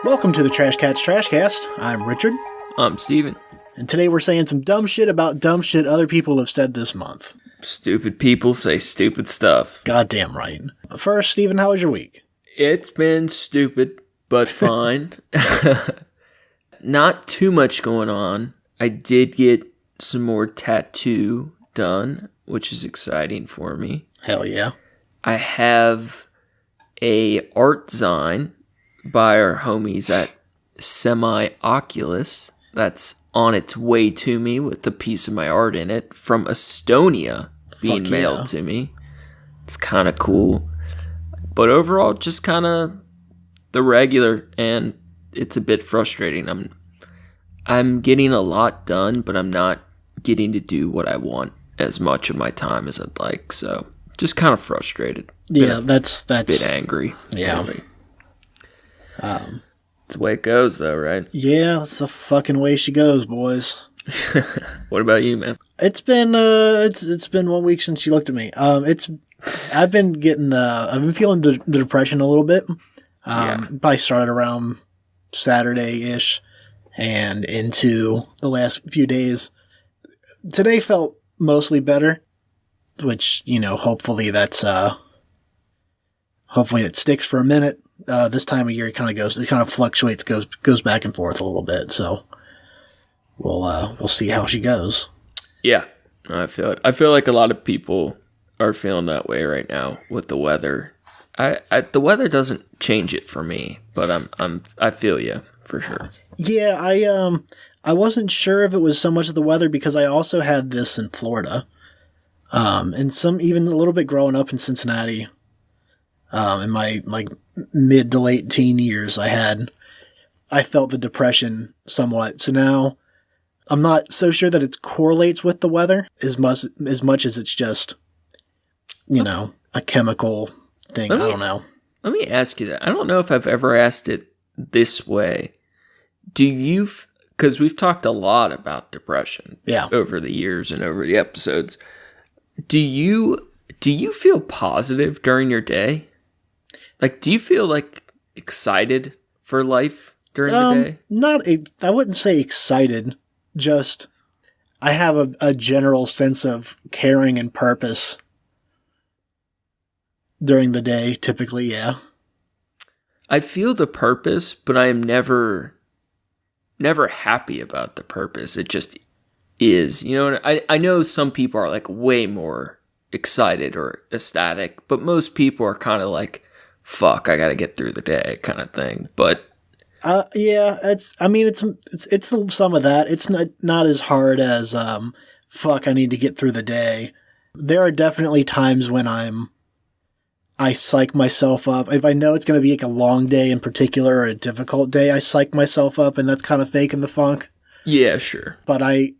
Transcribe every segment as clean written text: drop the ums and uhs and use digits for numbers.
Welcome to the Trashcats Trashcast. I'm Richard. I'm Steven. And today we're saying some dumb shit about dumb shit other people have said this month. Stupid people say stupid stuff. Goddamn right. First, Steven, how was your week? It's been stupid, but fine. Not too much going on. I did get some more tattoo done, which is exciting for me. Hell yeah. I have a art design by our homies at Semi-Oculus that's on its way to me with a piece of my art in it from Estonia being mailed to me. It's kind of cool. But overall, just kind of the regular, and it's a bit frustrating. I'm getting a lot done, but I'm not getting to do what I want as much of my time as I'd like. So just kind of frustrated. Yeah, that's a bit angry. Yeah. Really. It's the way it goes, though, right? Yeah, that's the fucking way she goes, boys. What about you, man? It's been 1 week since you looked at me. I've been feeling the depression a little bit. Probably started around Saturday-ish and into the last few days. Today felt mostly better, which, hopefully it sticks for a minute. This time of year it kind of fluctuates, goes back and forth a little bit. So we'll see how she goes. Yeah, I feel it. I feel like a lot of people are feeling that way right now with the weather. The weather doesn't change it for me, but I feel you for sure. Yeah, I wasn't sure if it was so much of the weather because I also had this in Florida, and even a little bit growing up in Cincinnati. In my mid to late teen years, I felt the depression somewhat. So now I'm not so sure that it correlates with the weather as much as it's just, a chemical thing. I don't know. Let me ask you that. I don't know if I've ever asked it this way. Because we've talked a lot about depression over the years and over the episodes. Do you feel positive during your day? Like, do you feel excited for life during the day? I wouldn't say excited. Just, I have a general sense of caring and purpose during the day, typically, yeah. I feel the purpose, but I am never happy about the purpose. It just is. I know some people are way more excited or ecstatic, but most people are kind of like, fuck, I gotta get through the day kind of thing. But yeah, it's some of that. It's not as hard as fuck, I need to get through the day. There are definitely times when I psych myself up. If I know it's going to be a long day in particular or a difficult day, I psych myself up, and that's kind of faking the funk. Yeah, sure. But I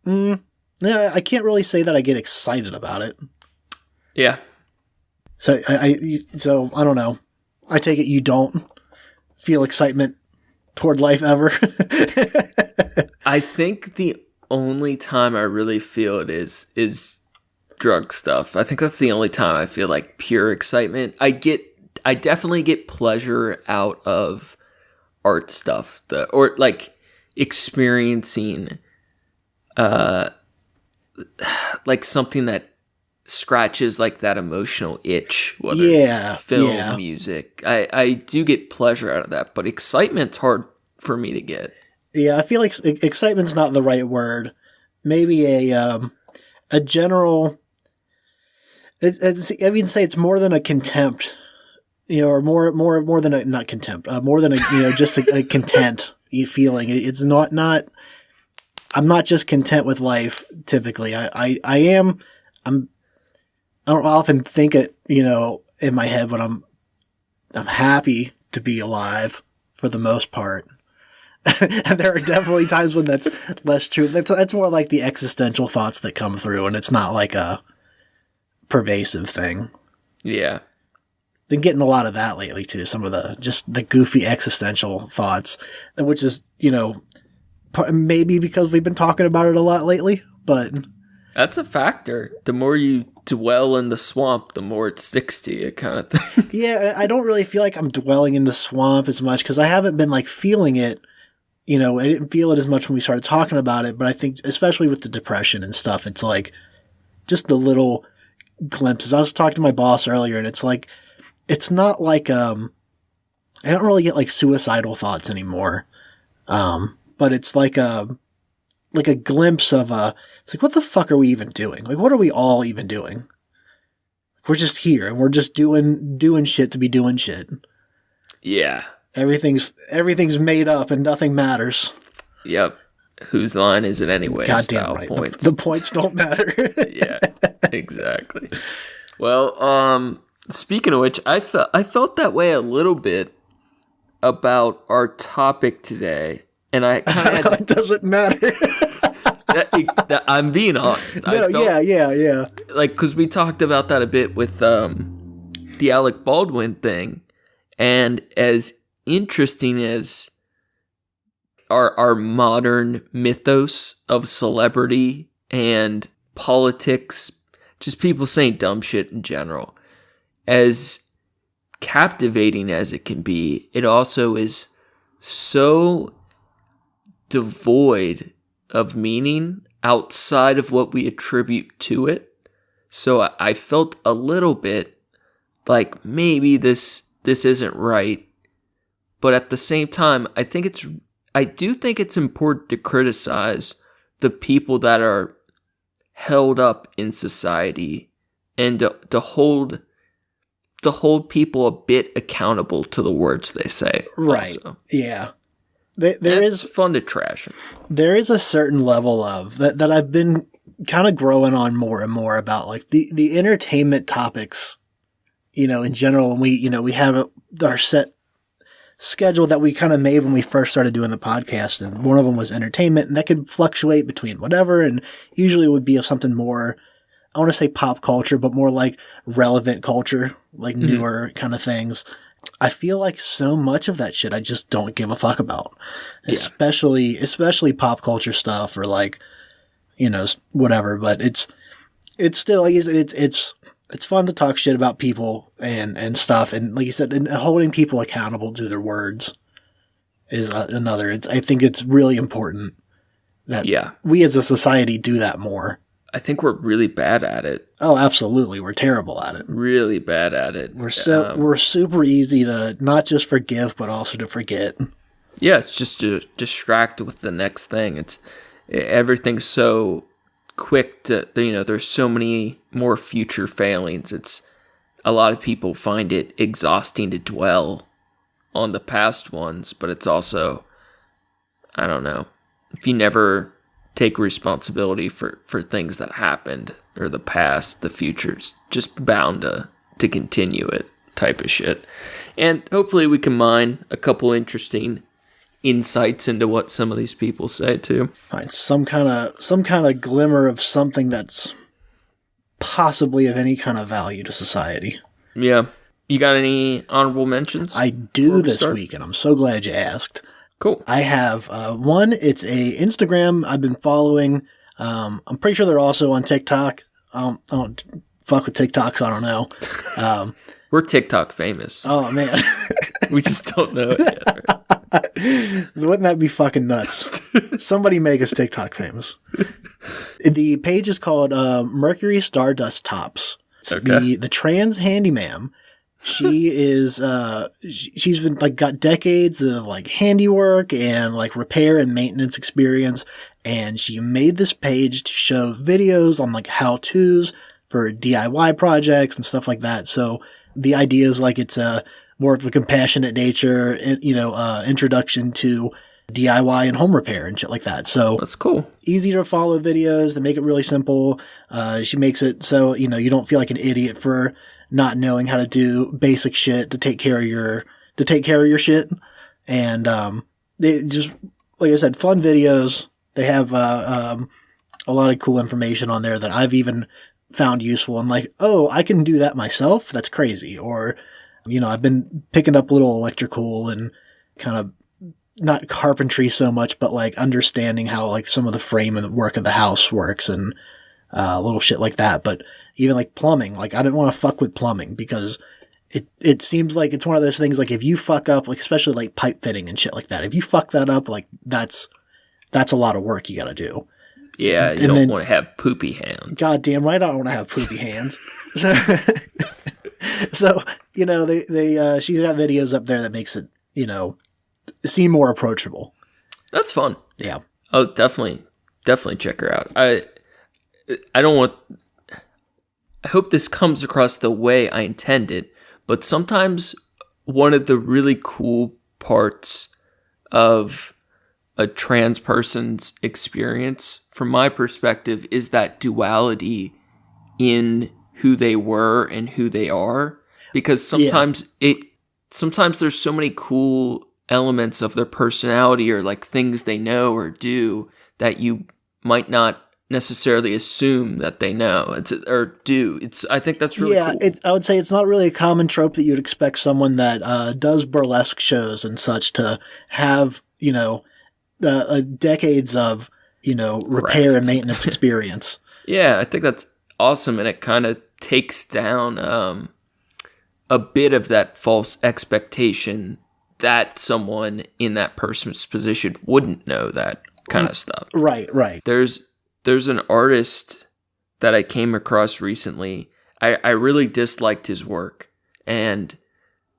can't really say that I get excited about it. Yeah. So I don't know. I take it you don't feel excitement toward life ever. I think the only time I really feel it is drug stuff. I think that's the only time I feel pure excitement. I definitely get pleasure out of art stuff, or experiencing something that scratches that emotional itch, whether it's film, music. I do get pleasure out of that, but excitement's hard for me to get. Yeah, I feel like excitement's not the right word. Maybe a general. I mean, say it's more than a contempt, or more than a not contempt, more than a just a content feeling. It's not. I'm not just content with life. Typically, I am. I don't often think it, in my head, but I'm happy to be alive for the most part. And there are definitely times when that's less true. That's more like the existential thoughts that come through, and it's not like a pervasive thing. Yeah. Been getting a lot of that lately too. Some of the goofy existential thoughts, which is, maybe because we've been talking about it a lot lately, but that's a factor. The more you dwell in the swamp, the more it sticks to you, kind of thing. Yeah, I don't really feel like I'm dwelling in the swamp as much because I haven't been like feeling it. I didn't feel it as much when we started talking about it, but I think especially with the depression and stuff, it's like just the little glimpses. I was talking to my boss earlier, and it's like, it's not like, I don't really get like suicidal thoughts anymore. But it's like a glimpse of it's like, what the fuck are we even doing? Like, what are we all even doing? We're just here and we're just doing shit to be doing shit. Yeah. Everything's made up and nothing matters. Yep. Whose line is it anyway? Goddamn right. The points don't matter. Yeah, exactly. Well, speaking of which, I felt that way a little bit about our topic today, and it doesn't matter. I'm being honest. No, yeah. Like, because we talked about that a bit with the Alec Baldwin thing, and as interesting as our modern mythos of celebrity and politics, just people saying dumb shit in general, as captivating as it can be, it also is so devoid of meaning outside of what we attribute to it. So I felt a little bit like maybe this isn't right, but at the same time, I do think it's important to criticize the people that are held up in society and to hold people a bit accountable to the words they say. Right. Also. Yeah. There is fun to trash them. There is a certain level of that I've been kind of growing on more and more about, like the entertainment topics, in general. When we have our set schedule that we kind of made when we first started doing the podcast, and one of them was entertainment, and that could fluctuate between whatever, and usually it would be of something more, I want to say pop culture, but more like relevant culture, like newer kind of things. I feel like so much of that shit I just don't give a fuck about, especially pop culture stuff or like, whatever. But it's still, like, it's fun to talk shit about people and stuff. And like you said, and holding people accountable to their words is another. I think it's really important that we as a society do that more. I think we're really bad at it. Oh, absolutely. We're terrible at it. Really bad at it. We're super easy to not just forgive, but also to forget. Yeah, it's just to distract with the next thing. Everything's so quick to, there's so many more future failings. A lot of people find it exhausting to dwell on the past ones, but it's also, I don't know, if you never take responsibility for things that happened, or the past, the future's just bound to continue it type of shit. And hopefully we can mine a couple interesting insights into what some of these people say too. Find some kind of glimmer of something that's possibly of any kind of value to society. Yeah. You got any honorable mentions? I do this week, and I'm so glad you asked. Cool. I have one. It's a Instagram I've been following. I'm pretty sure they're also on TikTok. I don't fuck with TikTok, so I don't know. We're TikTok famous. Oh, man. We just don't know it yet. Wouldn't that be fucking nuts? Somebody make us TikTok famous. The page is called Mercury Stardust Tops. It's okay. The trans handyman. She is, she's been like got decades of like handiwork and like repair and maintenance experience. And she made this page to show videos on like how-tos for DIY projects and stuff like that. So the idea is like, it's more of a compassionate nature, introduction to DIY and home repair and shit like that. So that's cool. Easy to follow videos. They make it really simple. She makes it so, you don't feel like an idiot for not knowing how to do basic shit to take care of your shit. And they just, like I said, fun videos. They have a lot of cool information on there that I've even found useful. And like, oh, I can do that myself. That's crazy. Or, I've been picking up little electrical and kind of not carpentry so much, but like understanding how like some of the frame and the work of the house works. And little shit like that. But even like plumbing, like I didn't want to fuck with plumbing because it seems like it's one of those things, like if you fuck up, like especially like pipe fitting and shit like that, if you fuck that up, like that's a lot of work you got to do. Yeah, you don't want to have poopy hands. God damn right, I don't want to have poopy hands. So you know, they she's got videos up there that makes it, you know, seem more approachable. That's fun. Yeah. Oh, definitely check her out. I don't want. I hope this comes across the way I intended, but sometimes one of the really cool parts of a trans person's experience, from my perspective, is that duality in who they were and who they are. Because sometimes there's so many cool elements of their personality or like things they know or do that you might not necessarily assume that they know or do. I think that's really cool. I would say it's not really a common trope that you'd expect someone that does burlesque shows and such to have, you know, decades of, you know, repair and maintenance experience. Yeah, I think that's awesome, and it kind of takes down a bit of that false expectation that someone in that person's position wouldn't know that kind of stuff. Right. There's an artist that I came across recently. I really disliked his work, and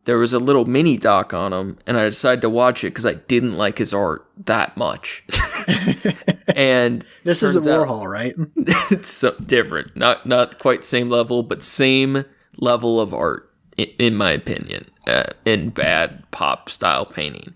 there was a little mini doc on him, and I decided to watch it because I didn't like his art that much. And this isn't Warhol, right? It's so different. Not quite same level, but same level of art, in my opinion, in bad pop style painting.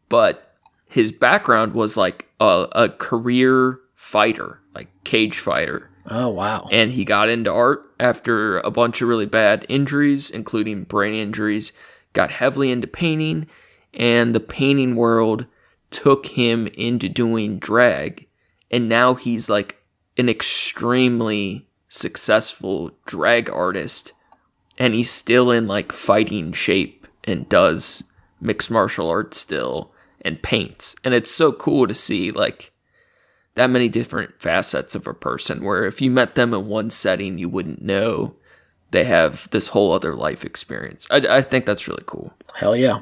But his background was like a career fighter, like cage fighter. Oh, wow. And he got into art after a bunch of really bad injuries, including brain injuries, got heavily into painting, and the painting world took him into doing drag. And now he's like an extremely successful drag artist, and he's still in like fighting shape and does mixed martial arts still and paints. And it's so cool to see like that many different facets of a person, where if you met them in one setting, you wouldn't know they have this whole other life experience. I think that's really cool. Hell yeah.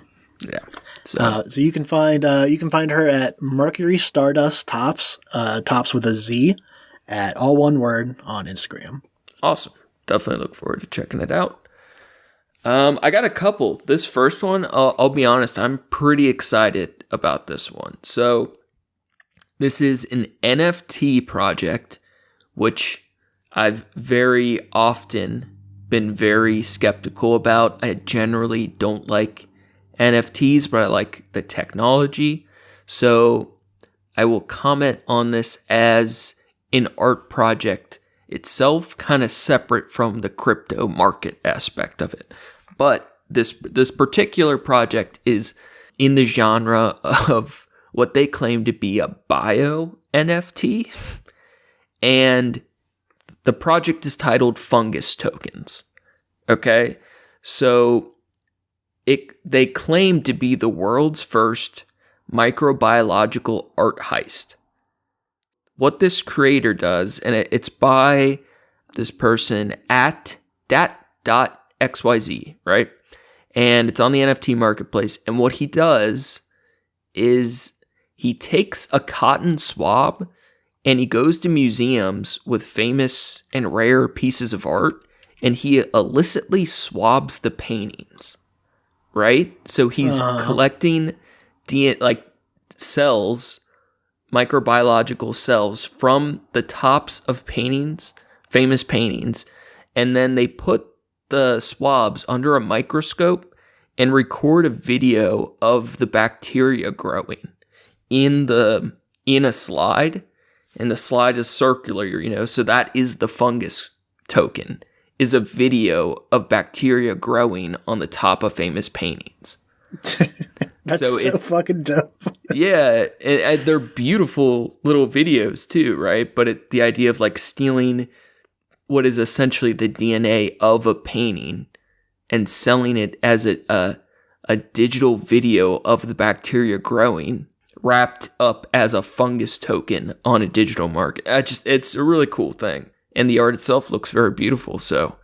Yeah. So you can find her at Mercury Stardust Tops, Tops with a Z, at all one word on Instagram. Awesome. Definitely look forward to checking it out. I got a couple. This first one, I'll be honest, I'm pretty excited about this one. So this is an NFT project, which I've very often been very skeptical about. I generally don't like NFTs, but I like the technology. So I will comment on this as an art project itself, kind of separate from the crypto market aspect of it. But this particular project is in the genre of what they claim to be a bio NFT. And the project is titled Fungus Tokens. Okay? So they claim to be the world's first microbiological art heist. What this creator does, and it's by this person at dat.xyz, right? And it's on the NFT marketplace. And what he does is he takes a cotton swab and he goes to museums with famous and rare pieces of art, and he illicitly swabs the paintings, right? So he's collecting cells, microbiological cells from the tops of paintings, famous paintings, and then they put the swabs under a microscope and record a video of the bacteria growing in a slide, and the slide is circular, you know, so that is the fungus token, is a video of bacteria growing on the top of famous paintings. That's so fucking dope. Yeah, and they're beautiful little videos too, right? But the idea of like stealing what is essentially the DNA of a painting and selling it as a digital video of the bacteria growing, wrapped up as a fungus token on a digital market. It's a really cool thing. and the art itself looks very beautiful. So,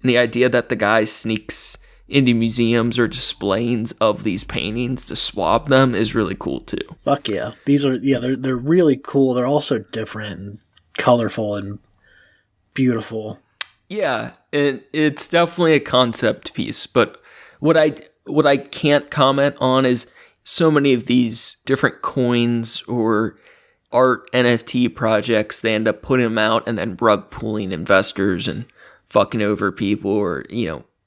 and the idea that the guy sneaks into museums or displays of these paintings to swab them is really cool too. Fuck yeah. They're really cool. They're also different and colorful and beautiful. Yeah, and it's definitely a concept piece, but what I can't comment on is so many of these different coins or art NFT projects, they end up putting them out and then rug pulling investors and fucking over people, or,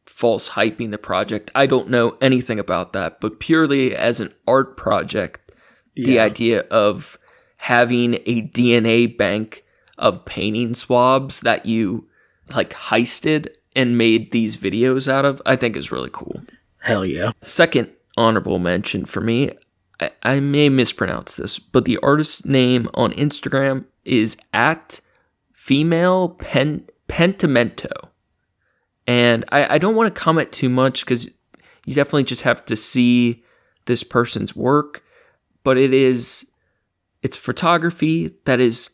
false hyping the project. I don't know anything about that, but purely as an art project, the idea of having a DNA bank of painting swabs that you heisted and made these videos out of, I think is really cool. Hell yeah. Second honorable mention for me, I may mispronounce this, but the artist's name on Instagram is @female_pentimento. And I don't want to comment too much because you definitely just have to see this person's work. But it's photography that is,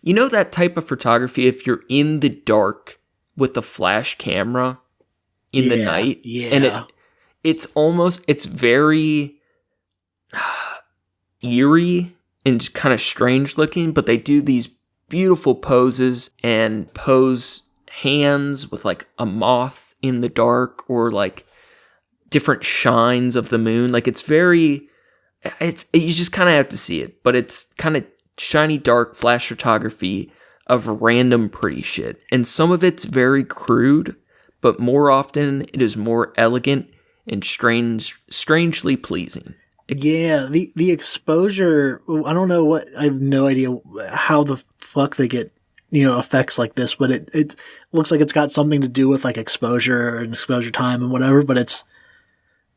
that type of photography if you're in the dark with a flash camera in the night. Yeah. And it's very eerie and just kind of strange looking, but they do these beautiful poses and pose hands with a moth in the dark or different shines of the moon. You just kind of have to see it, but it's kind of shiny dark flash photography of random pretty shit. And some of it's very crude, but more often it is more elegant and strangely pleasing. Yeah, the exposure, I don't know I have no idea how the fuck they get effects like this, but it looks like it's got something to do with exposure and exposure time and whatever, but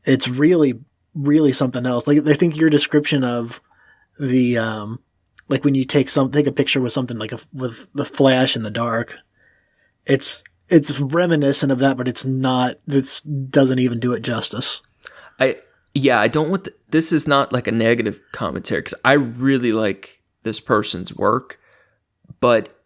it's really, really something else. I think your description of the when you take a picture with something with the flash in the dark, it's reminiscent of that, but it's not. This doesn't even do it justice. I don't want this is not a negative commentary because I really like this person's work, but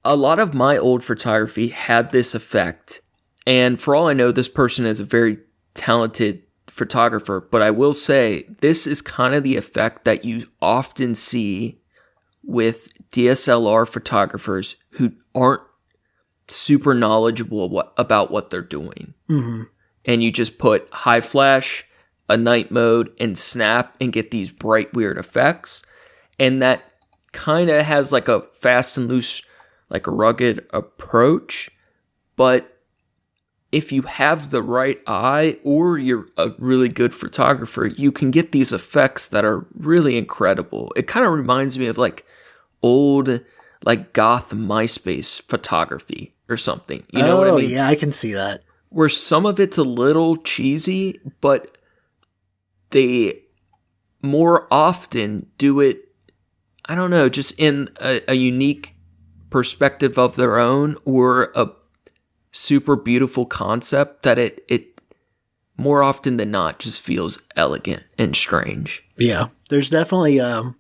a lot of my old photography had this effect, and for all I know, this person is a very talented photographer, but I will say this is kind of the effect that you often see with DSLR photographers who aren't super knowledgeable about what they're doing. Mm-hmm. And you just put high flash, a night mode, and snap and get these bright, weird effects. And that kind of has a fast and loose, a rugged approach. But if you have the right eye or you're a really good photographer, you can get these effects that are really incredible. It kind of reminds me of old goth MySpace photography or something. You know what I mean? Yeah, I can see that. Where some of it's a little cheesy, but they more often do it, I don't know, just in a unique perspective of their own, or a super beautiful concept that it more often than not just feels elegant and strange. Yeah, there's definitely I was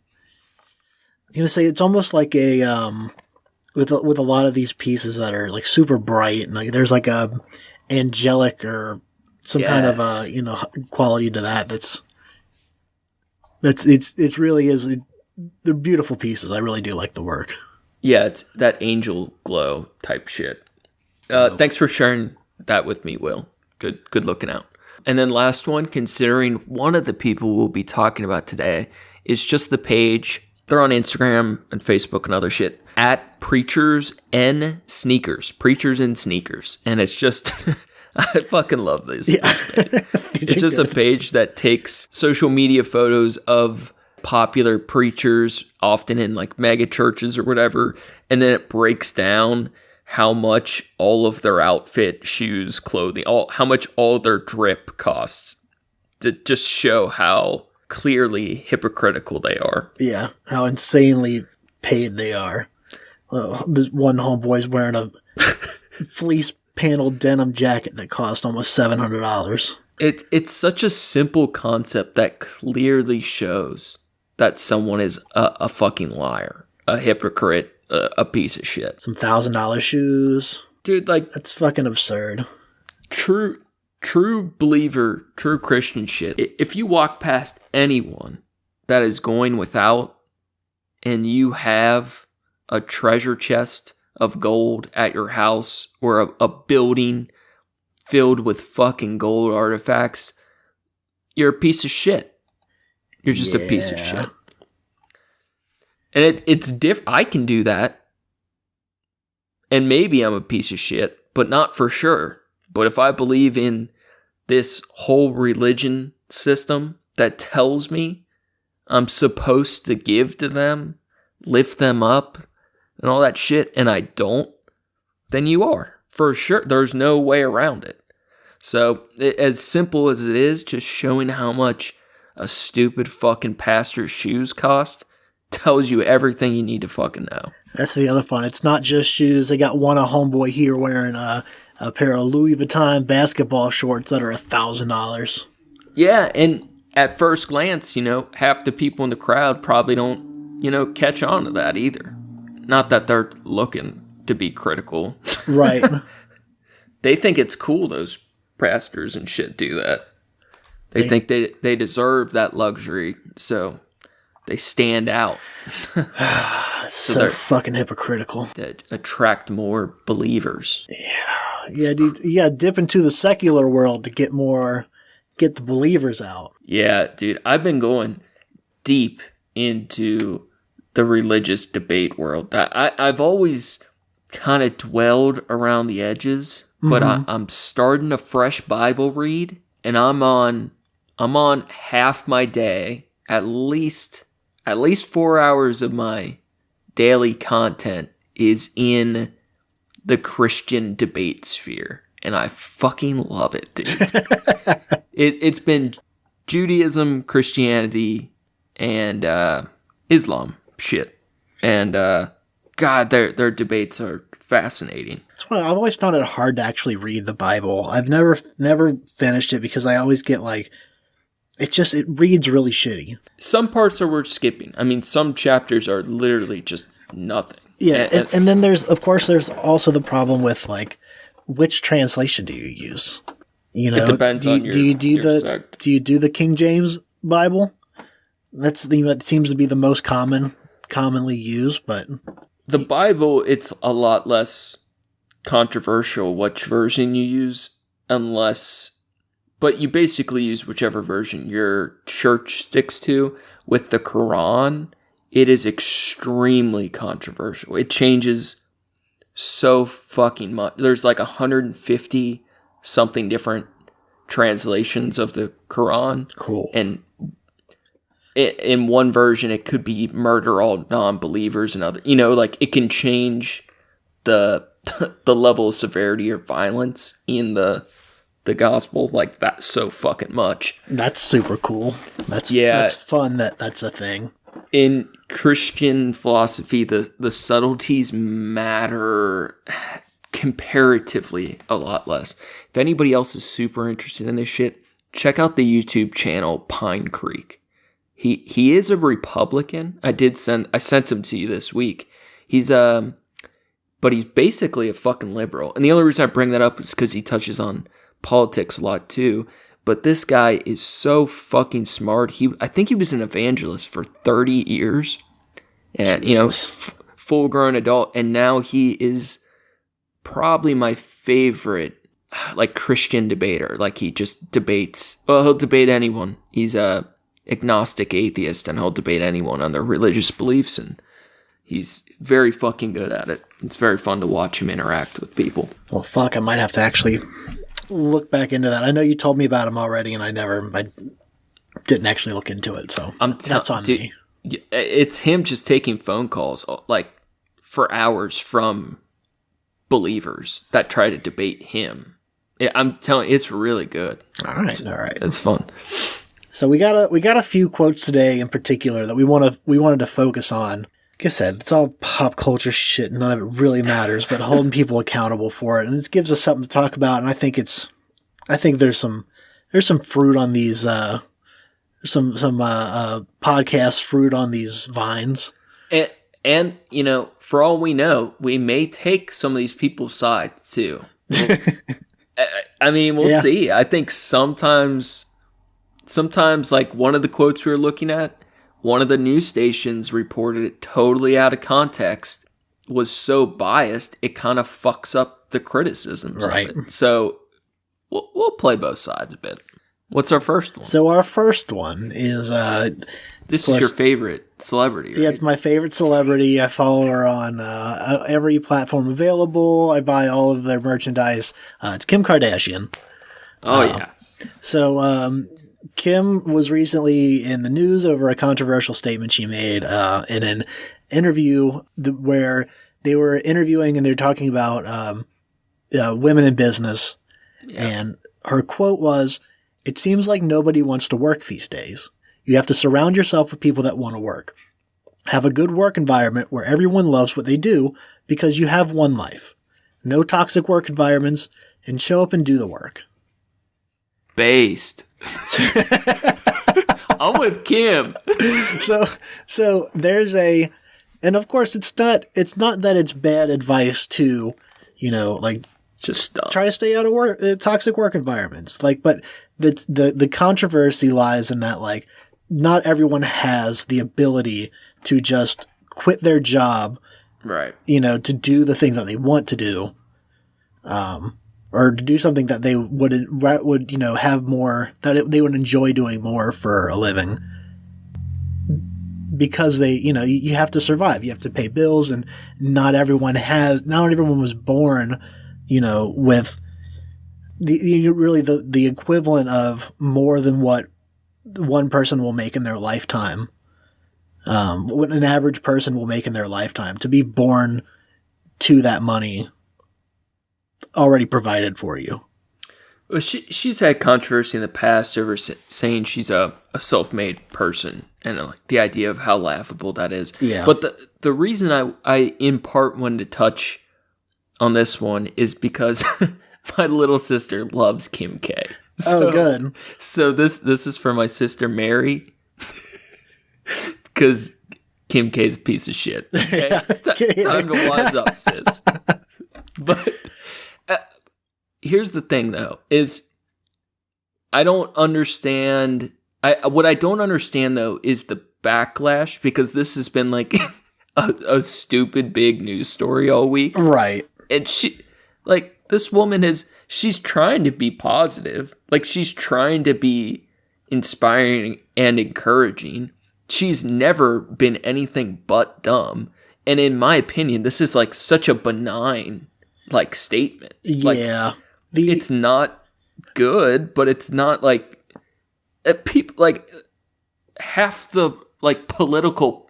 gonna say it's almost like a with a lot of these pieces that are super bright, and there's a angelic or some kind of quality to that. It really is. They're beautiful pieces. I really do like the work. Yeah, it's that angel glow type shit. Thanks for sharing that with me, Will. Good looking out. And then last one, considering one of the people we'll be talking about today is just the page. They're on Instagram and Facebook and other shit @PreachersNSneakers. Preachers and Sneakers. And it's just, I fucking love this. Yeah. It's just a page that takes social media photos of popular preachers, often in mega churches or whatever, and then it breaks down how much all of their outfit, shoes, clothing, how much all their drip costs, to just show how clearly hypocritical they are. Yeah, how insanely paid they are. This one homeboy's wearing a fleece paneled denim jacket that cost almost $700. It's such a simple concept that clearly shows that someone is a fucking liar, a hypocrite, a piece of shit. Some $1,000 shoes. Dude, like... That's fucking absurd. True believer, true Christian shit. If you walk past anyone that is going without and you have a treasure chest of gold at your house or a building filled with fucking gold artifacts, you're a piece of shit. You're just a piece of shit. And it's different. I can do that. And maybe I'm a piece of shit, but not for sure. But if I believe in this whole religion system that tells me I'm supposed to give to them, lift them up, and all that shit, and I don't, then you are. For sure. There's no way around it. So, as simple as it is, just showing how much a stupid fucking pastor's shoes cost tells you everything you need to fucking know. That's the other fun. It's not just shoes. They got a homeboy here wearing a pair of Louis Vuitton basketball shorts that are $1,000. Yeah, and at first glance, half the people in the crowd probably don't, catch on to that either. Not that they're looking to be critical. Right. They think it's cool those pastors and shit do that. They think they deserve that luxury, so they stand out. so fucking hypocritical. That attract more believers. Yeah, dude, you gotta dip into the secular world to get the believers out. Yeah, dude, I've been going deep into the religious debate world. I've always kind of dwelled around the edges, but I'm starting a fresh Bible read, and I'm on half my day, at least 4 hours of my daily content is in the Christian debate sphere, and I fucking love it, dude. It's been Judaism, Christianity, and Islam shit, and God, their debates are fascinating. That's why I've always found it hard to actually read the Bible. I've never finished it because I always get it reads really shitty. Some parts are worth skipping. I mean, some chapters are literally just nothing. Yeah, and then there's also the problem with which translation do you use? It depends on your sect. Do you do the King James Bible? That seems to be the most commonly used, but the Bible, it's a lot less controversial which version you use, but you basically use whichever version your church sticks to. With the Quran, it is extremely controversial. It changes so fucking much. There's 150 something different translations of the Quran. Cool. And in one version, it could be murder all non-believers, and other, it can change the level of severity or violence in the gospel like that so fucking much. That's super cool. That's fun that's a thing. In Christian philosophy, the subtleties matter comparatively a lot less. If anybody else is super interested in this shit, check out the YouTube channel Pine Creek. He is a Republican. I sent him to you this week. But he's basically a fucking liberal. And the only reason I bring that up is because he touches on politics a lot too. But this guy is so fucking smart. I think he was an evangelist for 30 years. And, full grown adult. And now he is probably my favorite, Christian debater. He just debates. Well, he'll debate anyone. He's a agnostic atheist, and he'll debate anyone on their religious beliefs, and he's very fucking good at it. It's very fun to watch him interact with people. Well, fuck, I might have to actually look back into that. I know you told me about him already, and I didn't actually look into it, so that's on me. It's him just taking phone calls, for hours from believers that try to debate him. I'm telling you, it's really good. All right. It's fun. So we got a few quotes today in particular that we wanted to focus on. Like I said, it's all pop culture shit. None of it really matters, but holding people accountable for it, and this gives us something to talk about. And I think there's some fruit on these some podcast fruit on these vines. And, for all we know, we may take some of these people's sides too. We'll see. I think sometimes like one of the quotes we were looking at, one of the news stations reported it totally out of context, was so biased, it kind of fucks up the criticisms of it. So we'll play both sides a bit. What's our first one? So our first one is... this is your favorite celebrity, right? Yeah, it's my favorite celebrity. I follow her on every platform available. I buy all of their merchandise. It's Kim Kardashian. Oh, yeah. So Kim was recently in the news over a controversial statement she made in an interview where they were interviewing and they're talking about women in business. Yeah. And her quote was, "It seems like nobody wants to work these days. You have to surround yourself with people that want to work. Have a good work environment where everyone loves what they do because you have one life. No toxic work environments, and show up and do the work." Based. I'm with Kim. So there's and of course it's not that it's bad advice to, just stop. Try to stay out of toxic work environments. But the controversy lies in that, not everyone has the ability to just quit their job, right? To do the thing that they want to do, or to do something that they would have more, that they would enjoy doing more for a living, because you have to survive, you have to pay bills, and not everyone was born, with the equivalent of more than what one person will make in their lifetime, what an average person will make in their lifetime, to be born to that money already provided for you. Well, she's had controversy in the past over saying she's a self-made person, and the idea of how laughable that is. Yeah. But the reason I in part wanted to touch on this one is because my little sister loves Kim K. So, good. So this is for my sister Mary, because Kim K is a piece of shit. Okay? It's time to wise up, sis. But here's the thing, though, is I don't understand. What I don't understand, though, is the backlash, because this has been a stupid big news story all week. Right. And this woman she's trying to be positive. She's trying to be inspiring and encouraging. She's never been anything but dumb. And in my opinion, this is such a benign statement. Yeah. It's not good, but it's not people half the political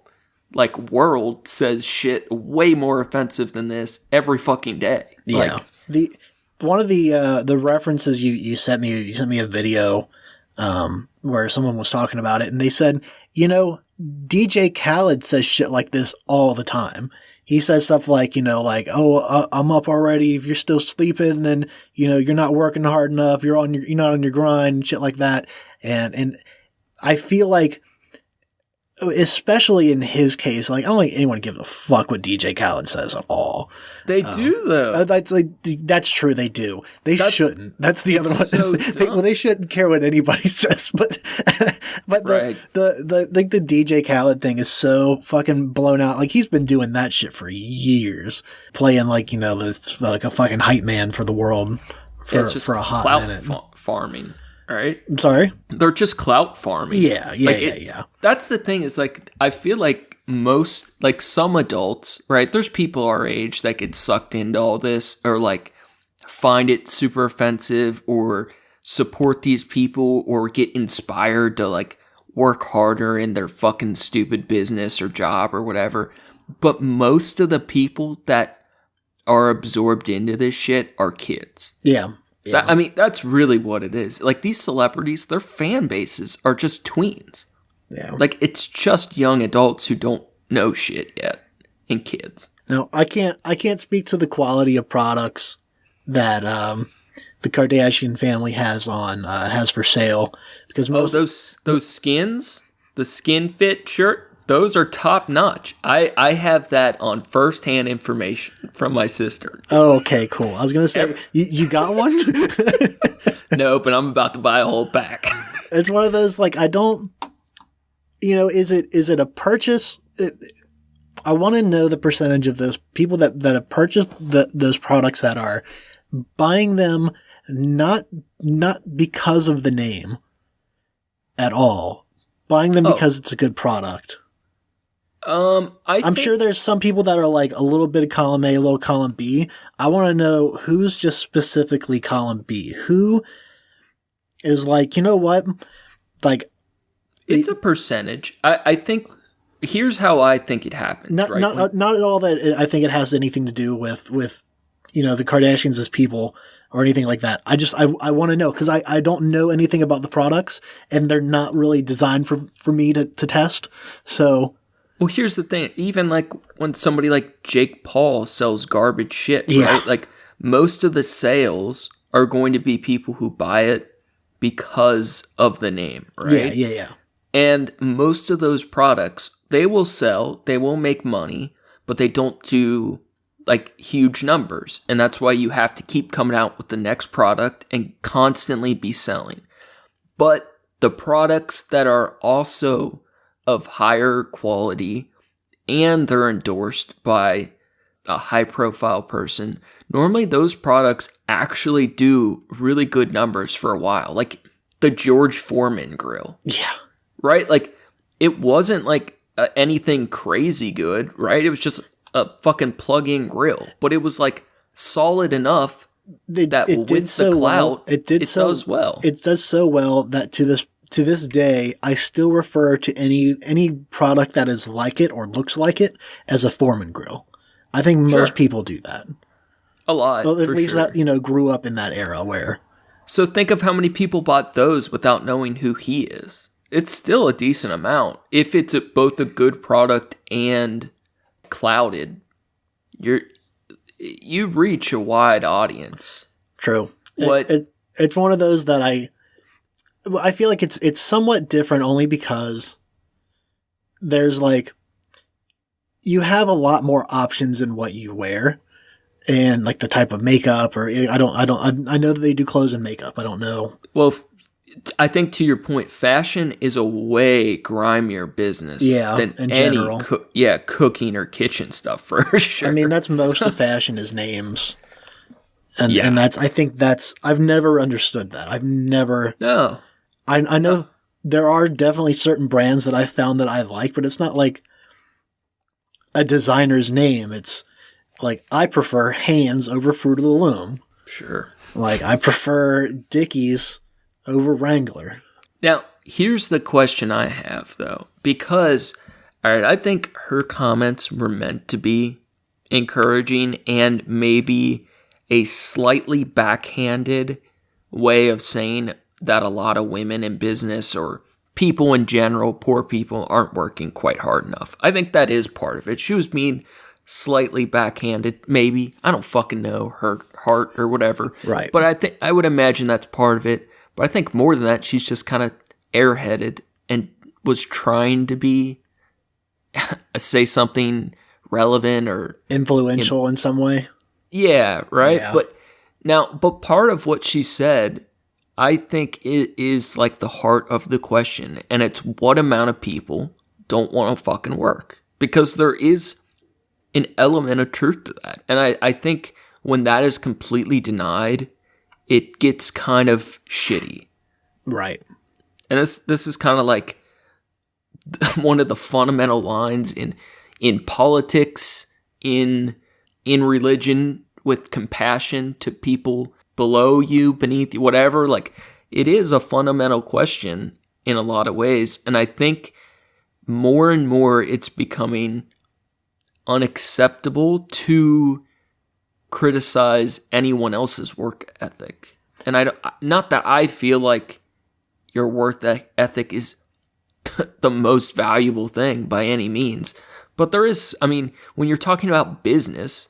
world says shit way more offensive than this every fucking day. Yeah. One of the references you sent me a video where someone was talking about it, and they said, DJ Khaled says shit like this all the time. He says stuff oh, I'm up already. If you're still sleeping, then you're not working hard enough. You're not on your grind and shit like that. And I feel like, especially in his case, I don't think anyone gives a fuck what DJ Khaled says at all. They do, though. That's true. They do. They shouldn't. That's the other one. They shouldn't care what anybody says. But right. the DJ Khaled thing is so fucking blown out. He's been doing that shit for years, playing a fucking hype man for the world for a hot minute. Farming. All right. I'm sorry? They're just clout farming. Yeah. That's the thing, is I feel like most, some adults, right? There's people our age that get sucked into all this, or find it super offensive, or support these people, or get inspired to work harder in their fucking stupid business or job or whatever. But most of the people that are absorbed into this shit are kids. Yeah. Yeah. That's really what it is. These celebrities, their fan bases are just tweens. Yeah. It's just young adults who don't know shit yet, and kids. Now, I can't speak to the quality of products that the Kardashian family has for sale, because most those skins, the skin fit shirt, Those are top notch. I have that on firsthand information from my sister. Oh, okay, cool. I was gonna say you got one. No, but I'm about to buy a whole pack. It's one of those like I don't. Is it a purchase? I want to know the percentage of those people that have purchased those products that are buying them not because of the name at all, buying them because it's a good product. I'm sure there's some people that are like a little bit of column A, a little column B. I want to know who's just specifically column B. Who is like, you know what? Like, it's a percentage. I think here's how I think it happens. Not at all that I think it has anything to do with the Kardashians as people or anything like that. I want to know because I don't know anything about the products and they're not really designed for me to test. So. Well, here's the thing. Even like when somebody like Jake Paul sells garbage shit, yeah. Right? Like most of the sales are going to be people who buy it because of the name, right? Yeah. And most of those products, they will sell, they will make money, but they don't do like huge numbers. And that's why you have to keep coming out with the next product and constantly be selling. But the products that are also of higher quality and they're endorsed by a high profile person, normally those products actually do really good numbers for a while. Like the George Foreman grill. Yeah. Right? Like it wasn't like anything crazy good, right? It was just a fucking plug-in grill, but it was like solid enough that it with did the so clout, well. It does well. It does so well that to this day, I still refer to any product that is like it or looks like it as a Foreman grill. I think most people do that. A lot, well, at for least sure. That grew up in that era where. So think of how many people bought those without knowing who he is. It's still a decent amount. If it's both a good product and clouded, you reach a wide audience. True. It's one of those that I feel like it's somewhat different only because there's like you have a lot more options in what you wear and like the type of makeup or I know that they do clothes and makeup. I don't know. Well, I think to your point, fashion is a way grimier business than in any general. Cooking or kitchen stuff for sure. I mean, that's most of fashion is names. And I've never understood that. No. I know there are definitely certain brands that I found that I like, but it's not like a designer's name. It's like I prefer Hanes over Fruit of the Loom. Sure. Like I prefer Dickies over Wrangler. Now, here's the question I have, though. Because, all right, I think her comments were meant to be encouraging and maybe a slightly backhanded way of saying that a lot of women in business or people in general, poor people, aren't working quite hard enough. I think that is part of it. She was being slightly backhanded, maybe. I don't fucking know her heart or whatever. Right. But I would imagine that's part of it. But I think more than that, she's just kind of airheaded and was trying to be, say something relevant or influential in some way. Yeah, right? Yeah. But part of what she said, I think it is like the heart of the question. And it's what amount of people don't want to fucking work? Because there is an element of truth to that. And I think when that is completely denied, it gets kind of shitty. Right. And this is kind of like one of the fundamental lines in politics, in religion, with compassion to people below you, beneath you, whatever. Like, it is a fundamental question in a lot of ways. And I think more and more it's becoming unacceptable to criticize anyone else's work ethic. And not that I feel like your work ethic is the most valuable thing by any means, but there is, I mean, when you're talking about business,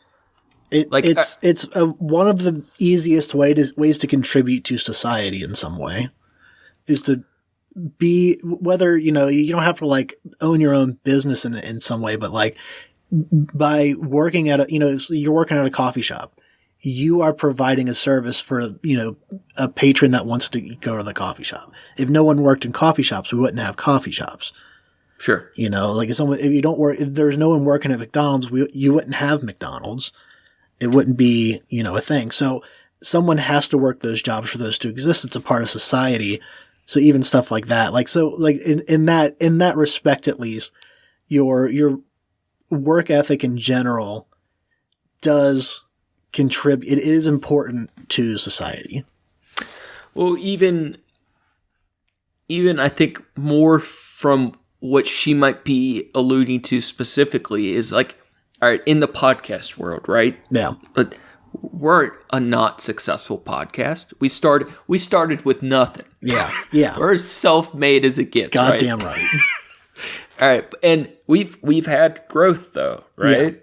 it's one of the easiest ways to contribute to society in some way is to be, whether, you know, you don't have to like own your own business in some way, but like by working at a, you know, you're working at a coffee shop, you are providing a service for, you know, a patron that wants to go to the coffee shop. If no one worked in coffee shops, we wouldn't have coffee shops. Sure. You know, like if you don't work, if there's no one working at McDonald's, you wouldn't have McDonald's. It wouldn't be, you know, a thing. So someone has to work those jobs for those to exist. It's a part of society. So even stuff like that, like, so like in that respect, at least your work ethic in general does contribute. It is important to society. Well, even I think more from what she might be alluding to specifically is like, all right, in the podcast world, right? Yeah. But we're a not successful podcast. We started with nothing. Yeah. Yeah. We're as self-made as it gets. Goddamn right. All right, and we've had growth though, right? Yeah.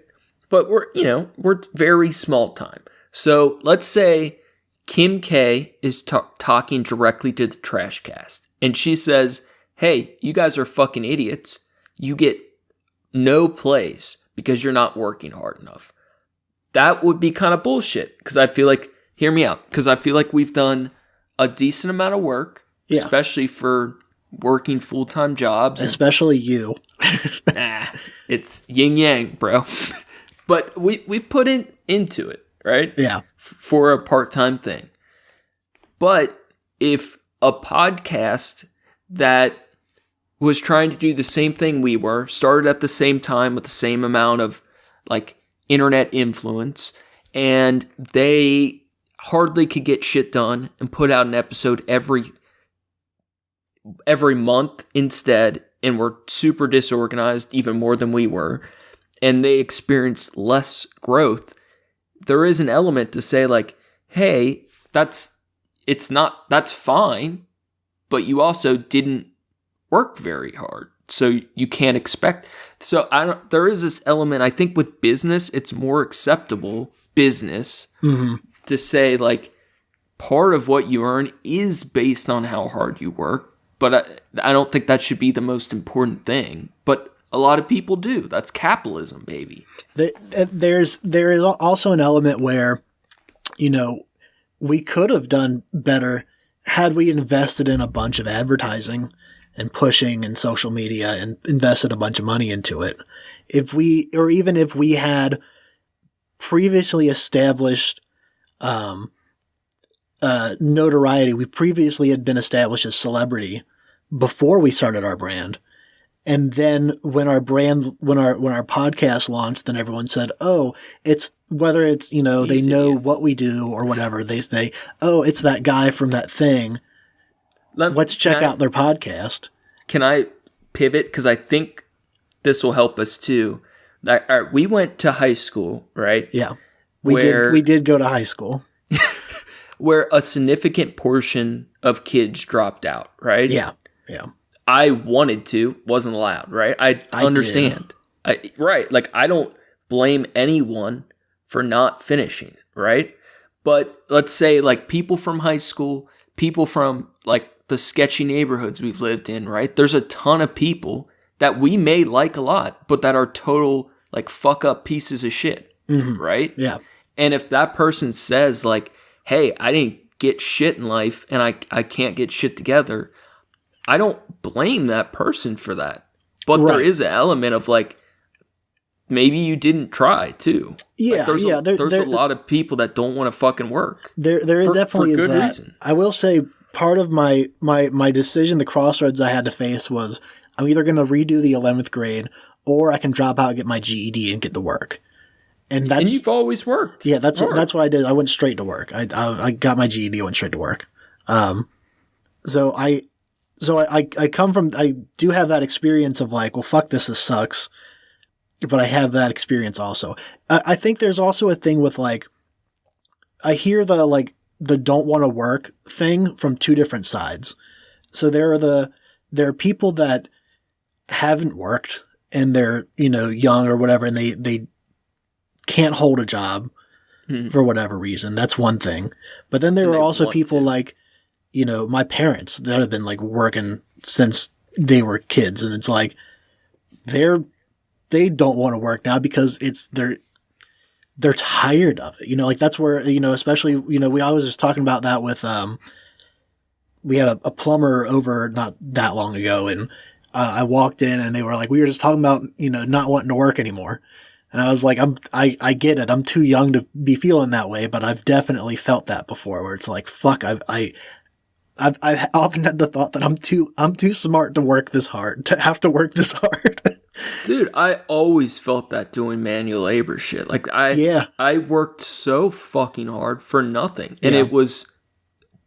But we're very small time. So let's say Kim K is talking directly to the Trashcast, and she says, "Hey, you guys are fucking idiots. You get no plays because you're not working hard enough." That would be kind of bullshit, because I feel like, hear me out, because I feel like we've done a decent amount of work, especially for working full-time jobs. Especially you. It's yin yang, bro. But we put into it, right? Yeah. For a part-time thing. But if a podcast that was trying to do the same thing we were, started at the same time with the same amount of like internet influence, and they hardly could get shit done and put out an episode every month instead, and were super disorganized, even more than we were, and they experienced less growth, there is an element to say like, hey, that's fine, but you also didn't work very hard, so you can't expect. So there is this element, I think with business, it's more acceptable business to say like, part of what you earn is based on how hard you work, but I don't think that should be the most important thing. But a lot of people do. That's capitalism, baby. There is also an element where, you know, we could have done better had we invested in a bunch of advertising and pushing and social media and invested a bunch of money into it. If we had previously established notoriety, we previously had been established as celebrity before we started our brand. And then when our podcast launched, then everyone said, "Oh, it's whether it's, you know, they know what we do or whatever, they say, oh, it's that guy from that thing. Let's check out their podcast." Can I pivot? Because I think this will help us too. All right, we went to high school, right? Yeah, we did go to high school, where a significant portion of kids dropped out, right? Yeah. I wanted to, wasn't allowed, right? I understand. Right. Like, I don't blame anyone for not finishing, right? But let's say, like, people from high school, people from, like, the sketchy neighborhoods we've lived in, right? There's a ton of people that we may like a lot, but that are total, like, fuck up pieces of shit, right? Yeah. And if that person says, like, hey, I didn't get shit in life and I can't get shit together, I don't blame that person for that. But There is an element of, like, maybe you didn't try too. Yeah, like, there's a lot of people that don't want to fucking work. There definitely is that. Reason. I will say part of my decision, the crossroads I had to face was, I'm either going to redo the 11th grade or I can drop out and get my GED and get to work. And you've always worked. Yeah, that's what I did. I went straight to work. I got my GED, went straight to work. So I come from, I do have that experience of like, well, fuck this sucks. But I have that experience also. I think there's also a thing with like, I hear the don't want to work thing from two different sides. So there are people that haven't worked and they're, you know, young or whatever, and they can't hold a job for whatever reason. That's one thing. But then there are also people like, you know, my parents that have been like working since they were kids. And it's like, they don't want to work now because they're tired of it. Like that's where, especially, I was just talking about that with, we had a plumber over not that long ago, and I walked in and they were like, we were just talking about, not wanting to work anymore. And I was like, I get it. I'm too young to be feeling that way, but I've definitely felt that before where it's like, fuck, I've often had the thought that I'm too smart to work this hard, to have to work this hard. Dude, I always felt that doing manual labor shit. Like I worked so fucking hard for nothing, and it was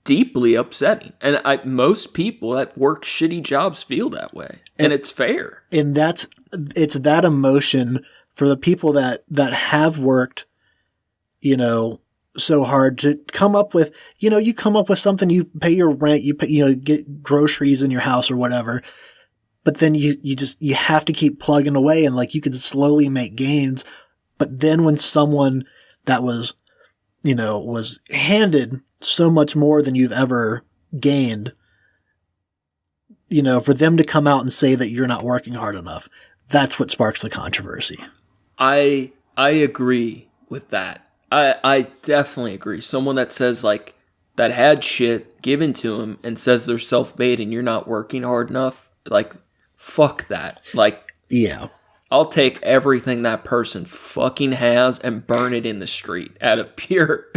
deeply upsetting. And most people that work shitty jobs feel that way, and it's fair. And it's that emotion for the people that have worked, so hard to come up with, you come up with something, you pay your rent, you pay, get groceries in your house or whatever. But then you have to keep plugging away, and like you can slowly make gains. But then when someone that was handed so much more than you've ever gained, for them to come out and say that you're not working hard enough, that's what sparks the controversy. I agree with that. I definitely agree. Someone that says like that had shit given to them and says they're self-made and you're not working hard enough, like fuck that. Like, yeah, I'll take everything that person fucking has and burn it in the street out of pure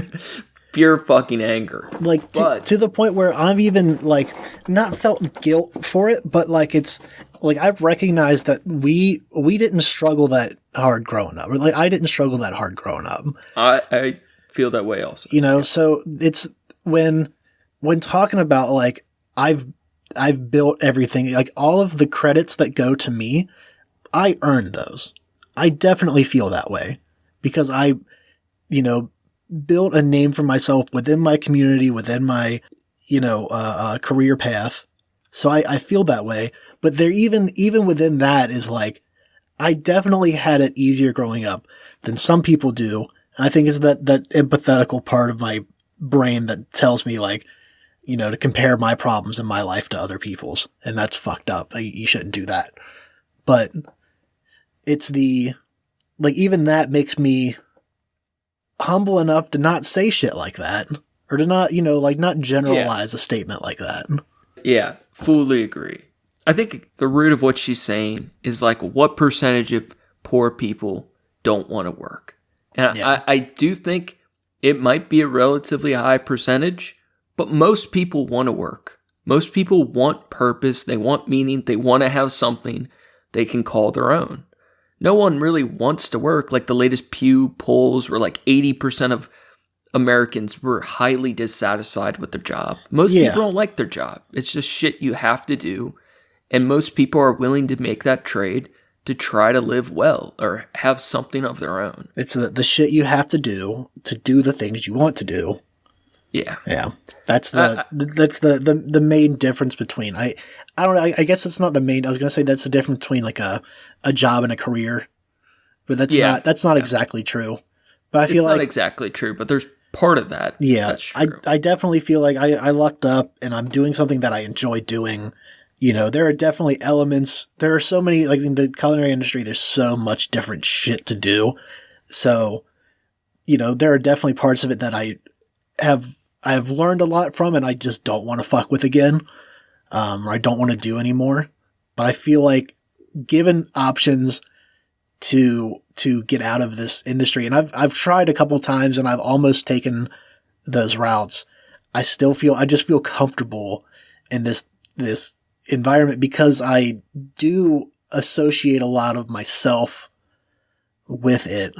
fucking anger. Like to the point where I've even like not felt guilt for it, but like it's like I've recognized that we didn't struggle that hard growing up. Or like I didn't struggle that hard growing up. I feel that way also. So it's when talking about like I've built everything, like all of the credits that go to me, I earned those. I definitely feel that way because I, built a name for myself within my community, within my, career path. So I feel that way. But there, even within that is like, I definitely had it easier growing up than some people do. And I think it's that empathetical part of my brain that tells me like, to compare my problems in my life to other people's. And that's fucked up. You shouldn't do that. But it's even that makes me humble enough to not say shit like that. Or to not, not generalize a statement like that. Yeah, fully agree. I think the root of what she's saying is like, what percentage of poor people don't want to work? And I do think it might be a relatively high percentage, but most people want to work. Most people want purpose. They want meaning. They want to have something they can call their own. No one really wants to work. Like the latest Pew polls were like 80% of Americans were highly dissatisfied with their job. Most people don't like their job. It's just shit you have to do. And most people are willing to make that trade to try to live well or have something of their own. It's the shit you have to do the things you want to do. Yeah. Yeah. That's the main difference between, I don't know, I guess it's not the main, I was going to say that's the difference between like a job and a career, but that's not exactly true. But I feel like it's not exactly true, but there's part of that. Yeah. That's true. I definitely feel like I lucked up and I'm doing something that I enjoy doing. There are definitely elements. There are so many, like in the culinary industry, there's so much different shit to do. So, there are definitely parts of it that I have learned a lot from and I just don't want to fuck with again. Or I don't want to do anymore. But I feel like given options to get out of this industry, and I've tried a couple times and I've almost taken those routes. I just feel comfortable in this environment because I do associate a lot of myself with it.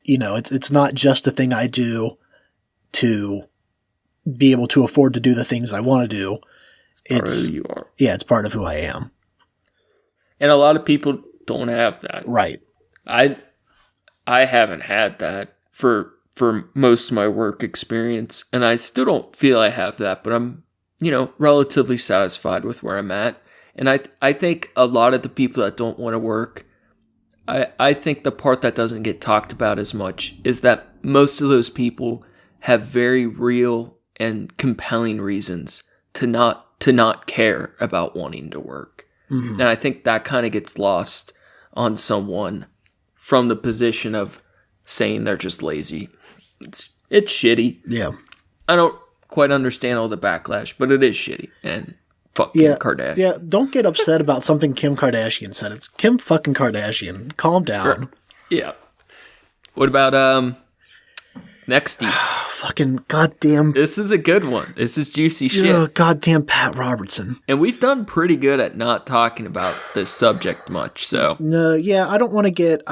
It's not just a thing I do to be able to afford to do the things I want to do. It's part of who you are. Yeah, it's part of who I am. And a lot of people don't have that. Right. I haven't had that for most of my work experience, and I still don't feel I have that, but I'm relatively satisfied with where I'm at. And I think a lot of the people that don't want to work, I think the part that doesn't get talked about as much is that most of those people have very real and compelling reasons to not to not care about wanting to work. Mm-hmm. And I think that kind of gets lost on someone from the position of saying they're just lazy. It's shitty. Yeah. I don't quite understand all the backlash, but it is shitty. And fuck Kim Kardashian. Yeah, don't get upset about something Kim Kardashian said. It's Kim fucking Kardashian. Calm down. Sure. Yeah. What about Nexty? Fucking goddamn. This is a good one. This is juicy shit. Goddamn Pat Robertson. And we've done pretty good at not talking about this subject much, so. No, yeah, I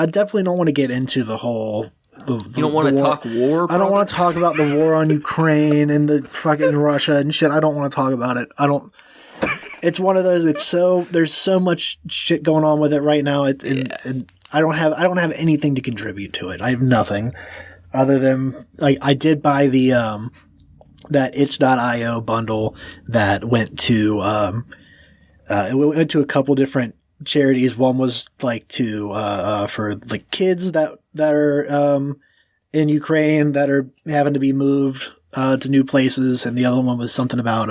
definitely don't want to get into the whole. You don't want to talk war? I don't want to talk about the war on Ukraine and the fucking Russia and shit. I don't want to talk about it. It's one of those. There's so much shit going on with it right now. And I don't have anything to contribute to it. I have nothing other than I did buy the that itch.io bundle that went to it went to a couple different charities. One was like for like kids that are in Ukraine that are having to be moved to new places, and the other one was something about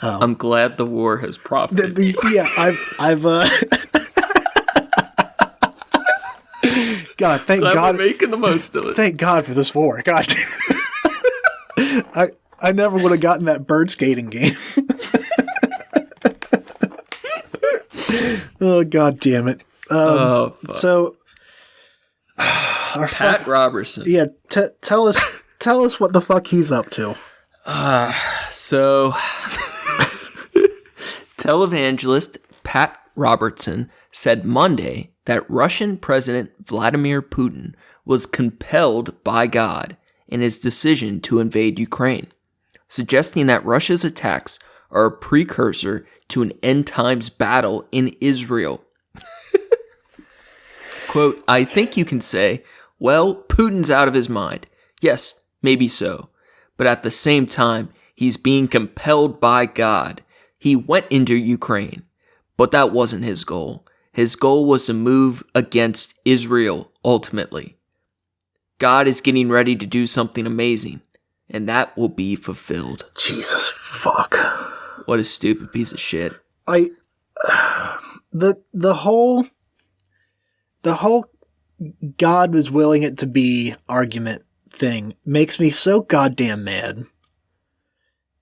I'm glad the war has profited. I've God, thank God, we're making the most of it. Thank God for this war. God, I never would have gotten that bird skating game. Oh, God damn it. So Pat Robertson. Yeah, tell us what the fuck he's up to. So televangelist Pat Robertson said Monday that Russian President Vladimir Putin was compelled by God in his decision to invade Ukraine, suggesting that Russia's attacks are a precursor to an end times battle in Israel. Quote, I think you can say, well, Putin's out of his mind. Yes, maybe so. But at the same time, he's being compelled by God. He went into Ukraine, but that wasn't his goal. His goal was to move against Israel, ultimately. God is getting ready to do something amazing, and that will be fulfilled. Jesus fuck. What a stupid piece of shit. The whole God was willing it to be argument thing makes me so goddamn mad.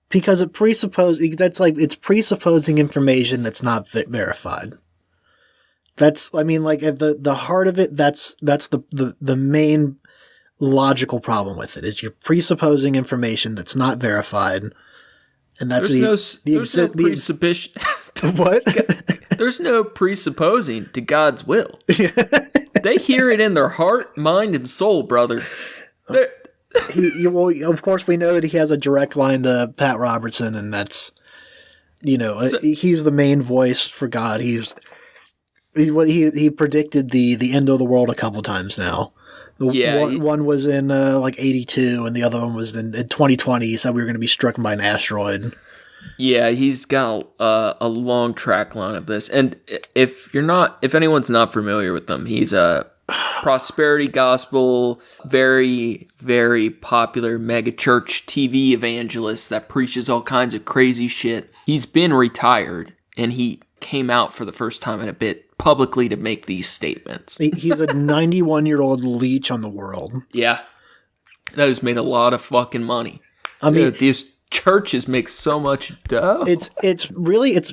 Because it's presupposing information that's not verified. That's, I mean, like, at the heart of it, that's the main logical problem with it, is you're presupposing information that's not verified, and that's there's no presupposition. What? There's no presupposing to God's will. They hear it in their heart, mind, and soul, brother. Of course, we know that he has a direct line to Pat Robertson, and that's, he's the main voice for God. He predicted the end of the world a couple times now. One was in like 82, and the other one was in 2020. He said we were going to be struck by an asteroid. Yeah, he's got a long track line of this. And if anyone's not familiar with him, he's a prosperity gospel, very, very popular mega church TV evangelist that preaches all kinds of crazy shit. He's been retired, and he came out for the first time in a bit publicly to make these statements. He's a 91-year-old leech on the world. Yeah. That has made a lot of fucking money. I mean, these churches make so much dough. It's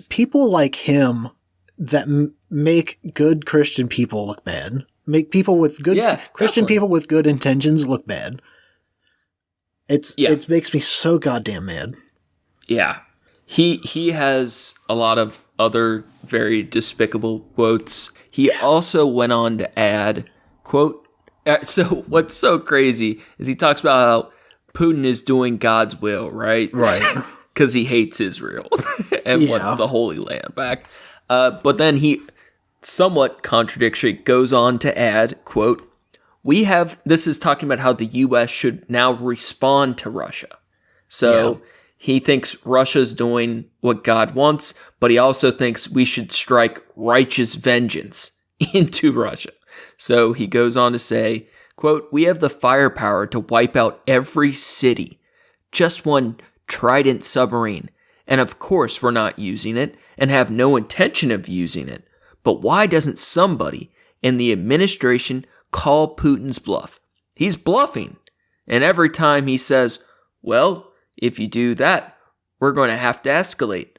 people like him that make good Christian people look bad. Make people with good Christian people with good intentions look bad. It makes me so goddamn mad. Yeah. He has a lot of other very despicable quotes. He also went on to add, quote, so what's so crazy is he talks about how Putin is doing God's will, right? Right. Because he hates Israel and wants the Holy Land back. But then he, somewhat contradictory, goes on to add, quote, this is talking about how the U.S. should now respond to Russia. So he thinks Russia's doing what God wants, but he also thinks we should strike righteous vengeance into Russia. So he goes on to say, quote, we have the firepower to wipe out every city. Just one Trident submarine, And of course we're not using it and have no intention of using it. But why doesn't somebody in the administration call Putin's bluff? He's bluffing. And every time he says, well, if you do that, we're going to have to escalate.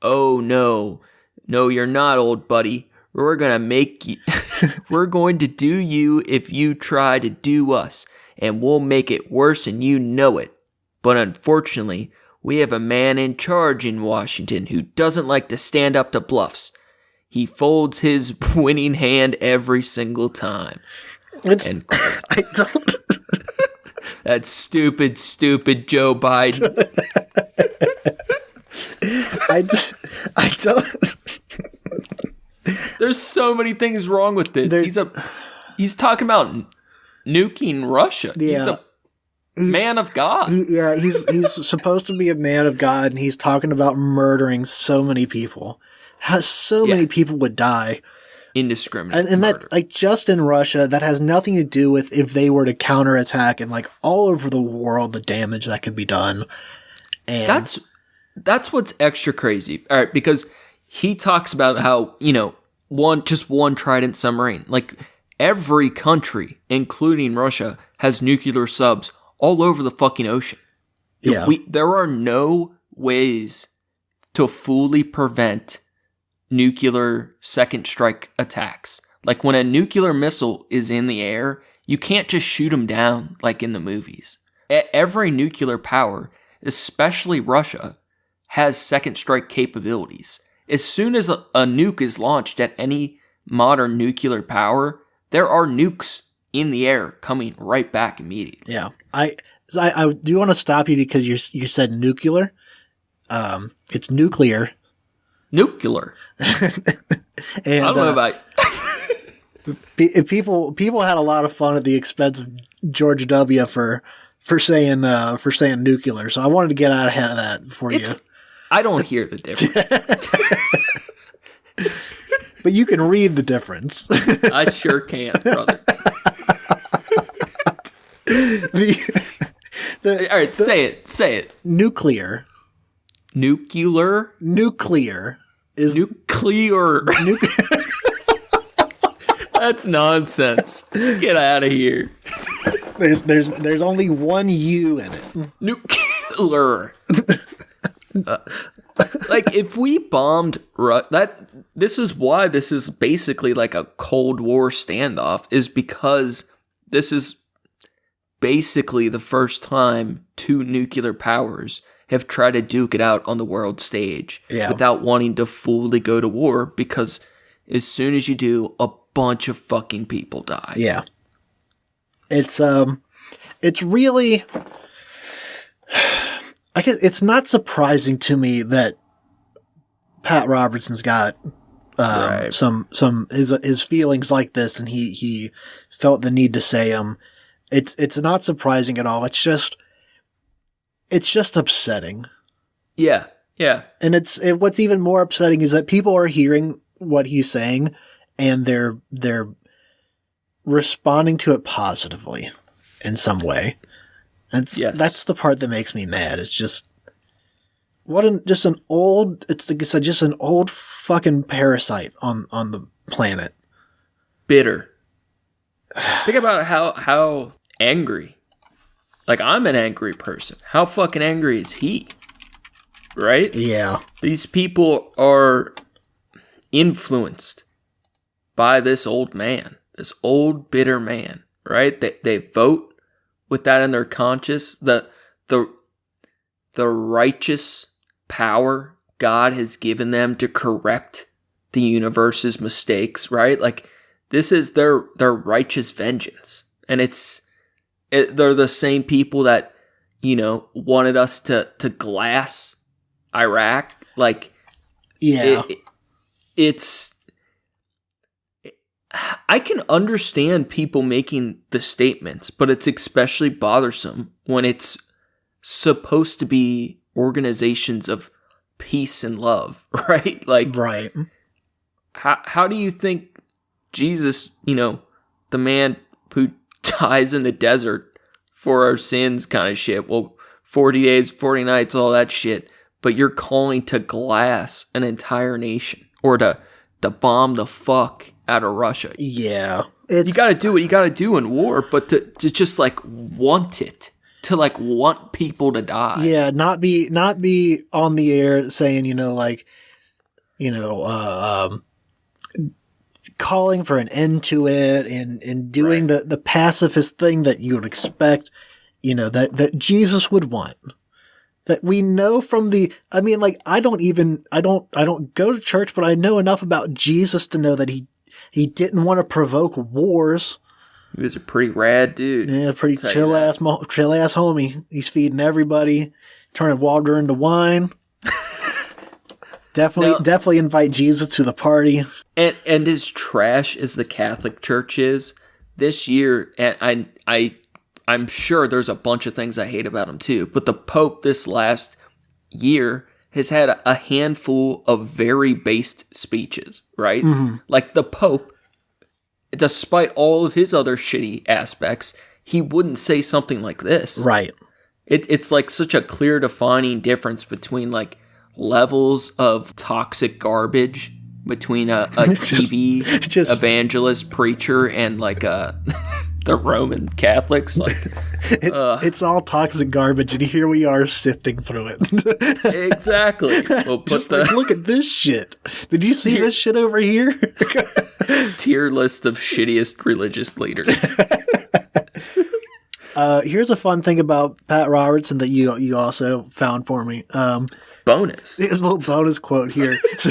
Oh, no. No, you're not, old buddy. We're going to make you. We're going to do you if you try to do us. And we'll make it worse and you know it. But unfortunately, we have a man in charge in Washington who doesn't like to stand up to bluffs. He folds his winning hand every single time. I don't. That stupid Joe Biden. I don't. There's so many things wrong with this. He's talking about nuking Russia. Yeah. He's a man of God. He's supposed to be a man of God, and he's talking about murdering so many people. How so many people would die. Indiscriminate and murder. that, like, just in Russia, that has nothing to do with if they were to counterattack, and like all over the world, the damage that could be done. And that's what's extra crazy. All right, because he talks about how, one Trident submarine. Like, every country, including Russia, has nuclear subs all over the fucking ocean. Yeah. There are no ways to fully prevent nuclear second strike attacks. Like, when a nuclear missile is in the air, you can't just shoot them down like in the movies. Every nuclear power, especially Russia, has second strike capabilities. As soon as a nuke is launched at any modern nuclear power, there are nukes in the air coming right back immediately. Yeah. I do want to stop you because you said nuclear. It's nuclear. Nuclear. And I don't know about people had a lot of fun at the expense of George W. for saying nuclear. So I wanted to get out ahead of that before you. I don't hear the difference. But you can read the difference. I sure can, brother. All right, say it. Nuclear. Nuclear? Nuclear is nuclear. That's nonsense. Get out of here. There's only one U in it. Nuclear. Like, if we bombed this is why this is basically like a Cold War standoff, is because this is basically the first time two nuclear powers have tried to duke it out on the world stage without wanting to fully go to war, because as soon as you do, a bunch of fucking people die. Yeah. It's really, I guess it's not surprising to me that Pat Robertson's got some his feelings like this, and he felt the need to say them. It's not surprising at all. It's just upsetting. Yeah. And what's even more upsetting is that people are hearing what he's saying, and they're responding to it positively in some way. That's the part that makes me mad. It's just just an old fucking parasite on the planet. Bitter. Think about how angry. Like, I'm an angry person. How fucking angry is he? Right? Yeah. These people are influenced by this old man, this old bitter man, right? They vote with that in their conscience. The righteous power God has given them to correct the universe's mistakes, right? Like, this is their righteous vengeance. And they're the same people that, wanted us to glass Iraq. Like, yeah, I can understand people making the statements, but it's especially bothersome when it's supposed to be organizations of peace and love, right? Like, right. How do you think Jesus, the man who dies in the desert for our sins kind of shit, well, 40 days, 40 nights, all that shit, but you're calling to glass an entire nation or to bomb the fuck out of Russia. Yeah. You got to do what you got to do in war, but to just like want it, to like want people to die. Yeah, not be on the air saying, calling for an end to it and doing the pacifist thing that you would expect, that Jesus would want. That we know from I don't go to church, but I know enough about Jesus to know that he didn't want to provoke wars. He was a pretty rad dude. Yeah, pretty chill ass homie. He's feeding everybody, turning water into wine. Definitely invite Jesus to the party. And as trash as the Catholic Church is, this year, and I'm sure there's a bunch of things I hate about him too, but the Pope this last year has had a handful of very based speeches, right? Mm-hmm. Like the Pope, despite all of his other shitty aspects, he wouldn't say something like this. Right. It's like such a clear defining difference between like levels of toxic garbage between a TV evangelist preacher and like the Roman Catholics. Like it's all toxic garbage, and here we are sifting through it. Exactly. We'll put look at this shit. Did you see this shit over here? Tier list of shittiest religious leaders. Here's a fun thing about Pat Robertson that you also found for me. Bonus. There's a little bonus quote here. So,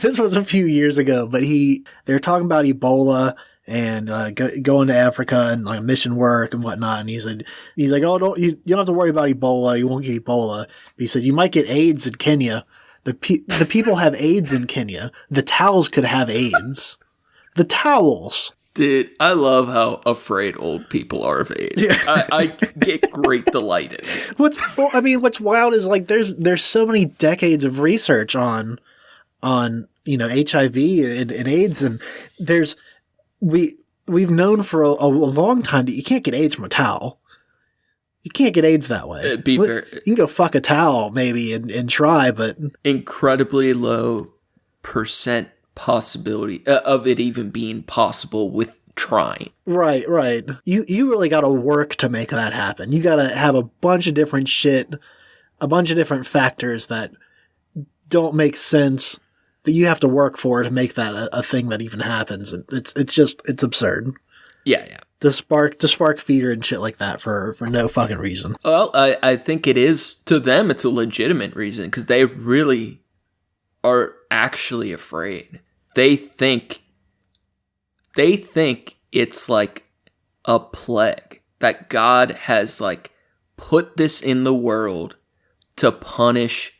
this was a few years ago, but they were talking about Ebola and going to Africa and like mission work and whatnot. And he's like, oh, you don't have to worry about Ebola. You won't get Ebola. He said you might get AIDS in Kenya. The people have AIDS in Kenya. The towels could have AIDS. The towels. Dude, I love how afraid old people are of AIDS. Yeah. I get great delight in it. What's wild is like there's so many decades of research on HIV and AIDS, and we've known for a long time that you can't get AIDS from a towel. You can't get AIDS that way. You can go fuck a towel maybe and try, but incredibly low percent possibility of it even being possible with trying. Right. You really got to work to make that happen. You got to have a bunch of different shit, a bunch of different factors that don't make sense that you have to work for to make that a thing that even happens. It's absurd. Yeah. To spark fear and shit like that for no fucking reason. Well, I think it is, to them, it's a legitimate reason because they really are actually afraid. They think it's like a plague that God has like put this in the world to punish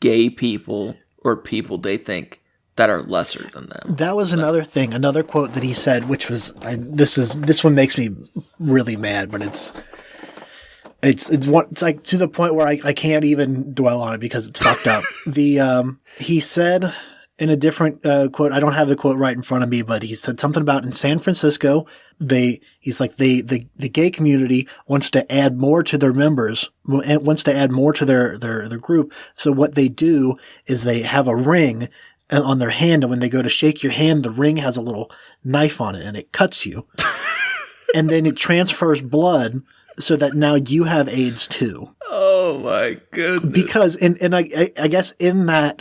gay people or people they think that are lesser than them. That was another thing, another quote that he said, which was this one makes me really mad, but it's like to the point where I can't even dwell on it because it's fucked up. He said in a different quote, I don't have the quote right in front of me, but he said something about in San Francisco, the gay community wants to add more to their members, wants to add more to their group. So what they do is they have a ring on their hand, and when they go to shake your hand, the ring has a little knife on it, and it cuts you. And then it transfers blood so that now you have AIDS too. Oh my goodness. Because I guess in that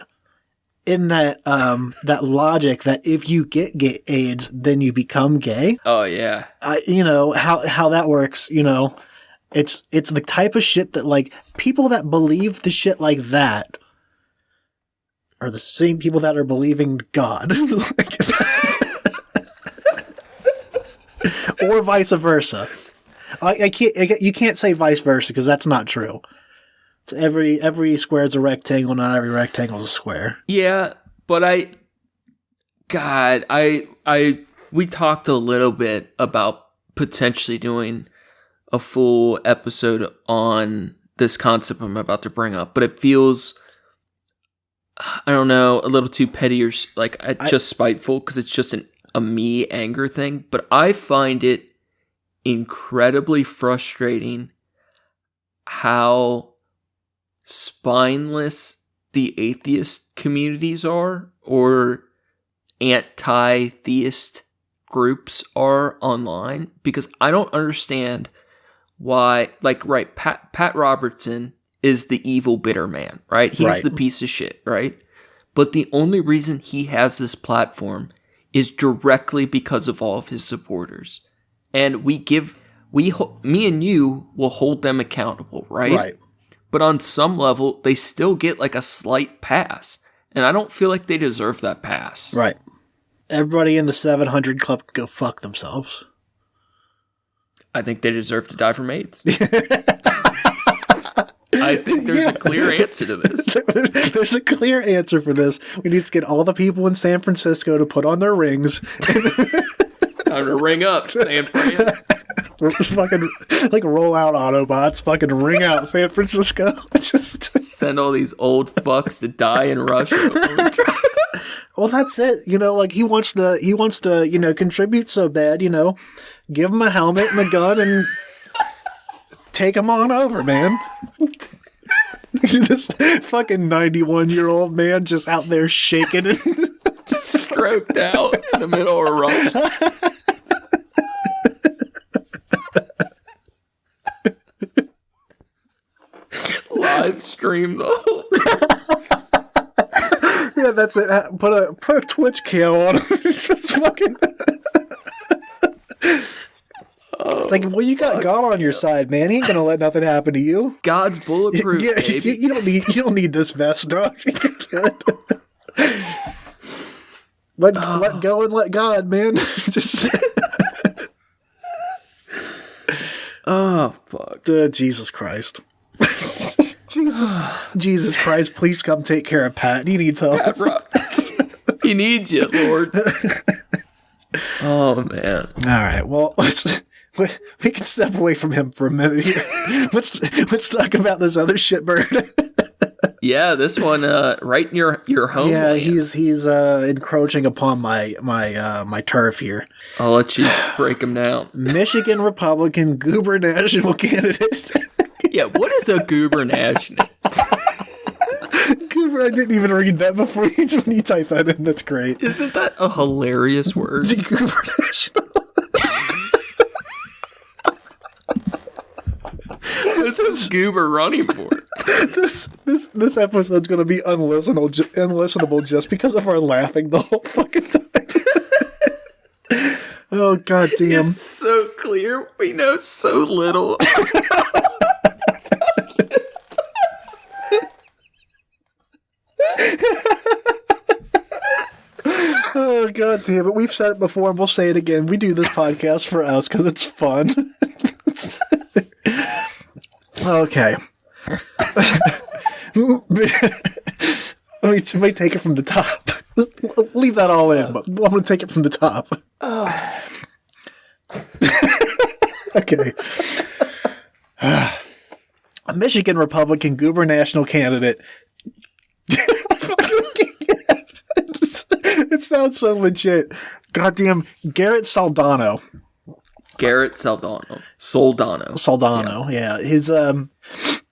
logic that if you get gay AIDS, then you become gay. Oh yeah. How that works, it's the type of shit that like people that believe the shit like that are the same people that are believing God. Or vice versa. You can't say vice versa because that's not true. It's every square is a rectangle, not every rectangle is a square. Yeah, but we talked a little bit about potentially doing a full episode on this concept I'm about to bring up, but it feels, I don't know, a little too petty or like just spiteful because it's just a me anger thing. But I find it incredibly frustrating how spineless the atheist communities are, or anti-theist groups are online, because I don't understand why, like, right, Pat Robertson is the evil bitter man, right? He's the piece of shit, right? But the only reason he has this platform is directly because of all of his supporters. And me and you will hold them accountable, right? Right. But on some level, they still get like a slight pass. And I don't feel like they deserve that pass. Right. Everybody in the 700 club can go fuck themselves. I think they deserve to die from AIDS. I think there's a clear answer to this. There's a clear answer for this. We need to get all the people in San Francisco to put on their rings. Time to ring up, San Fran. Fucking, like, roll out Autobots. Fucking ring out San Francisco. Just send all these old fucks to die in Russia. Well, that's it. You know, like, he wants to, you know, contribute so bad, you know. Give him a helmet and a gun and take him on over, man. This fucking 91-year-old man just out there shaking and stroked out in the middle of Russia. Live stream the whole time. Yeah, that's it. Put a Twitch cam on him. It's just fucking. It's like, well, you got God on your side, man. He ain't gonna let nothing happen to you. God's bulletproof, baby. You don't need this vest, dog. Let go and let God, man. Just. Oh fuck! Jesus Christ. Jesus Christ! Please come take care of Pat. He needs help. He needs you, Lord. Oh man! All right. Well, we can step away from him for a minute here. Let's talk about this other shitbird. Yeah, this one right in your home. Yeah, he's encroaching upon my turf here. I'll let you break him down. Michigan Republican gubernatorial candidate. Yeah, what is a gubernatorial? I didn't even read that before when you type that in. That's great. Isn't that a hilarious word? The gubernatorial. What's this goober running for? This episode's going to be unlistenable just because of our laughing the whole fucking time. Oh, god damn. It's so clear. We know so little. Oh, god damn it. We've said it before and we'll say it again. We do this podcast for us because it's fun. Okay. Let me take it from the top. Leave that all in, but I'm going to take it from the top. Okay. A Michigan Republican gubernatorial candidate. It sounds so legit. Goddamn, Garrett Soldano. Garrett Soldano. Yeah. His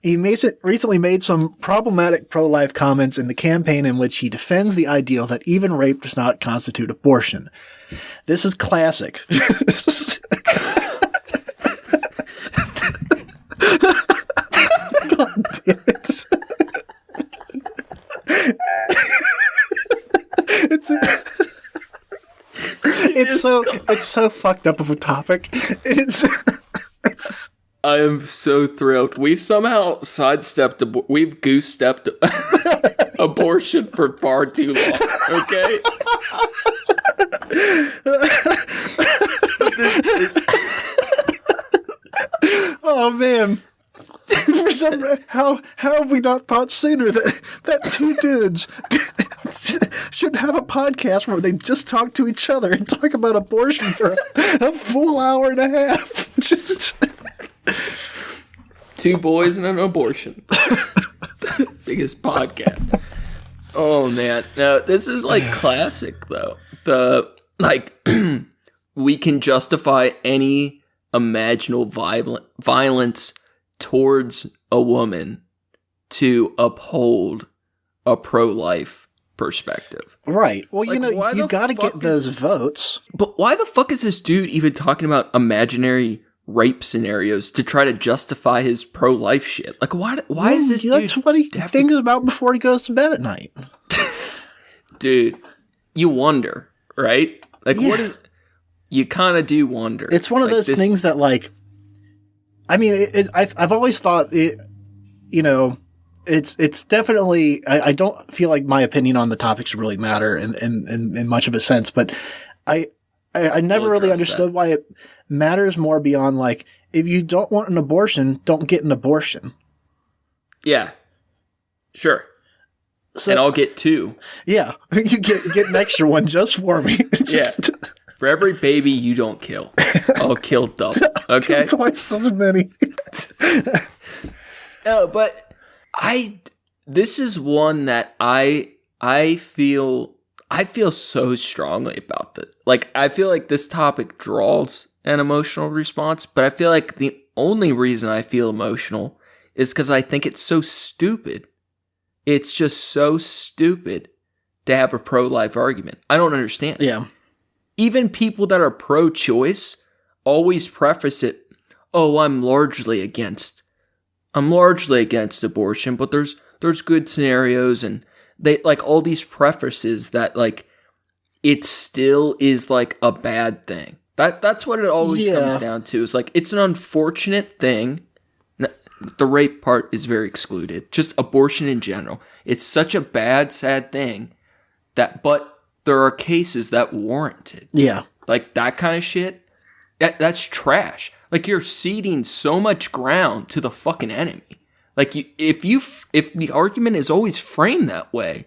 he recently made some problematic pro-life comments in the campaign in which he defends the ideal that even rape does not constitute abortion. This is classic. God damn it. It's so fucked up of a topic. It's I am so thrilled. We somehow sidestepped. We've goose-stepped abortion for far too long. Okay. Oh man. For some how have we not thought sooner that two dudes should have a podcast where they just talk to each other and talk about abortion for a full hour and a half? Just two boys and an abortion. Biggest podcast. Oh man. Now this is like classic though. We can justify any imaginable violence towards a woman to uphold a pro-life perspective. Right. Well, Like, you got to get those votes. But why the fuck is this dude even talking about imaginary rape scenarios to try to justify his pro-life shit? Like, why is this That's dude... what he thinks about before he goes to bed at night. Dude, you wonder, right? Like, what is... You kind of do wonder. It's one of those things that, like... I mean, I've always thought it... It's definitely... I don't feel like my opinion on the topics really matter in much of a sense, but I never really understood why it matters more beyond, like, if you don't want an abortion, don't get an abortion. Yeah. Sure. So, and I'll get 2. Yeah. You get an extra one just for me. Yeah. For every baby you don't kill, I'll kill double. Okay? Twice as many. No, but this is one that I feel so strongly about this. Like, I feel like this topic draws an emotional response, but I feel like the only reason I feel emotional is because I think it's so stupid. It's just so stupid to have a pro-life argument. I don't understand. Yeah. Even people that are pro-choice always preface it, oh, I'm largely against abortion, but there's good scenarios, and they like all these prefaces that like it still is like a bad thing. That's what it always comes down to. It's like it's an unfortunate thing. The rape part is very excluded. Just abortion in general. It's such a bad, sad thing but there are cases that warrant it. Yeah. Like that kind of shit, that's trash. Like you're ceding so much ground to the fucking enemy. Like if the argument is always framed that way,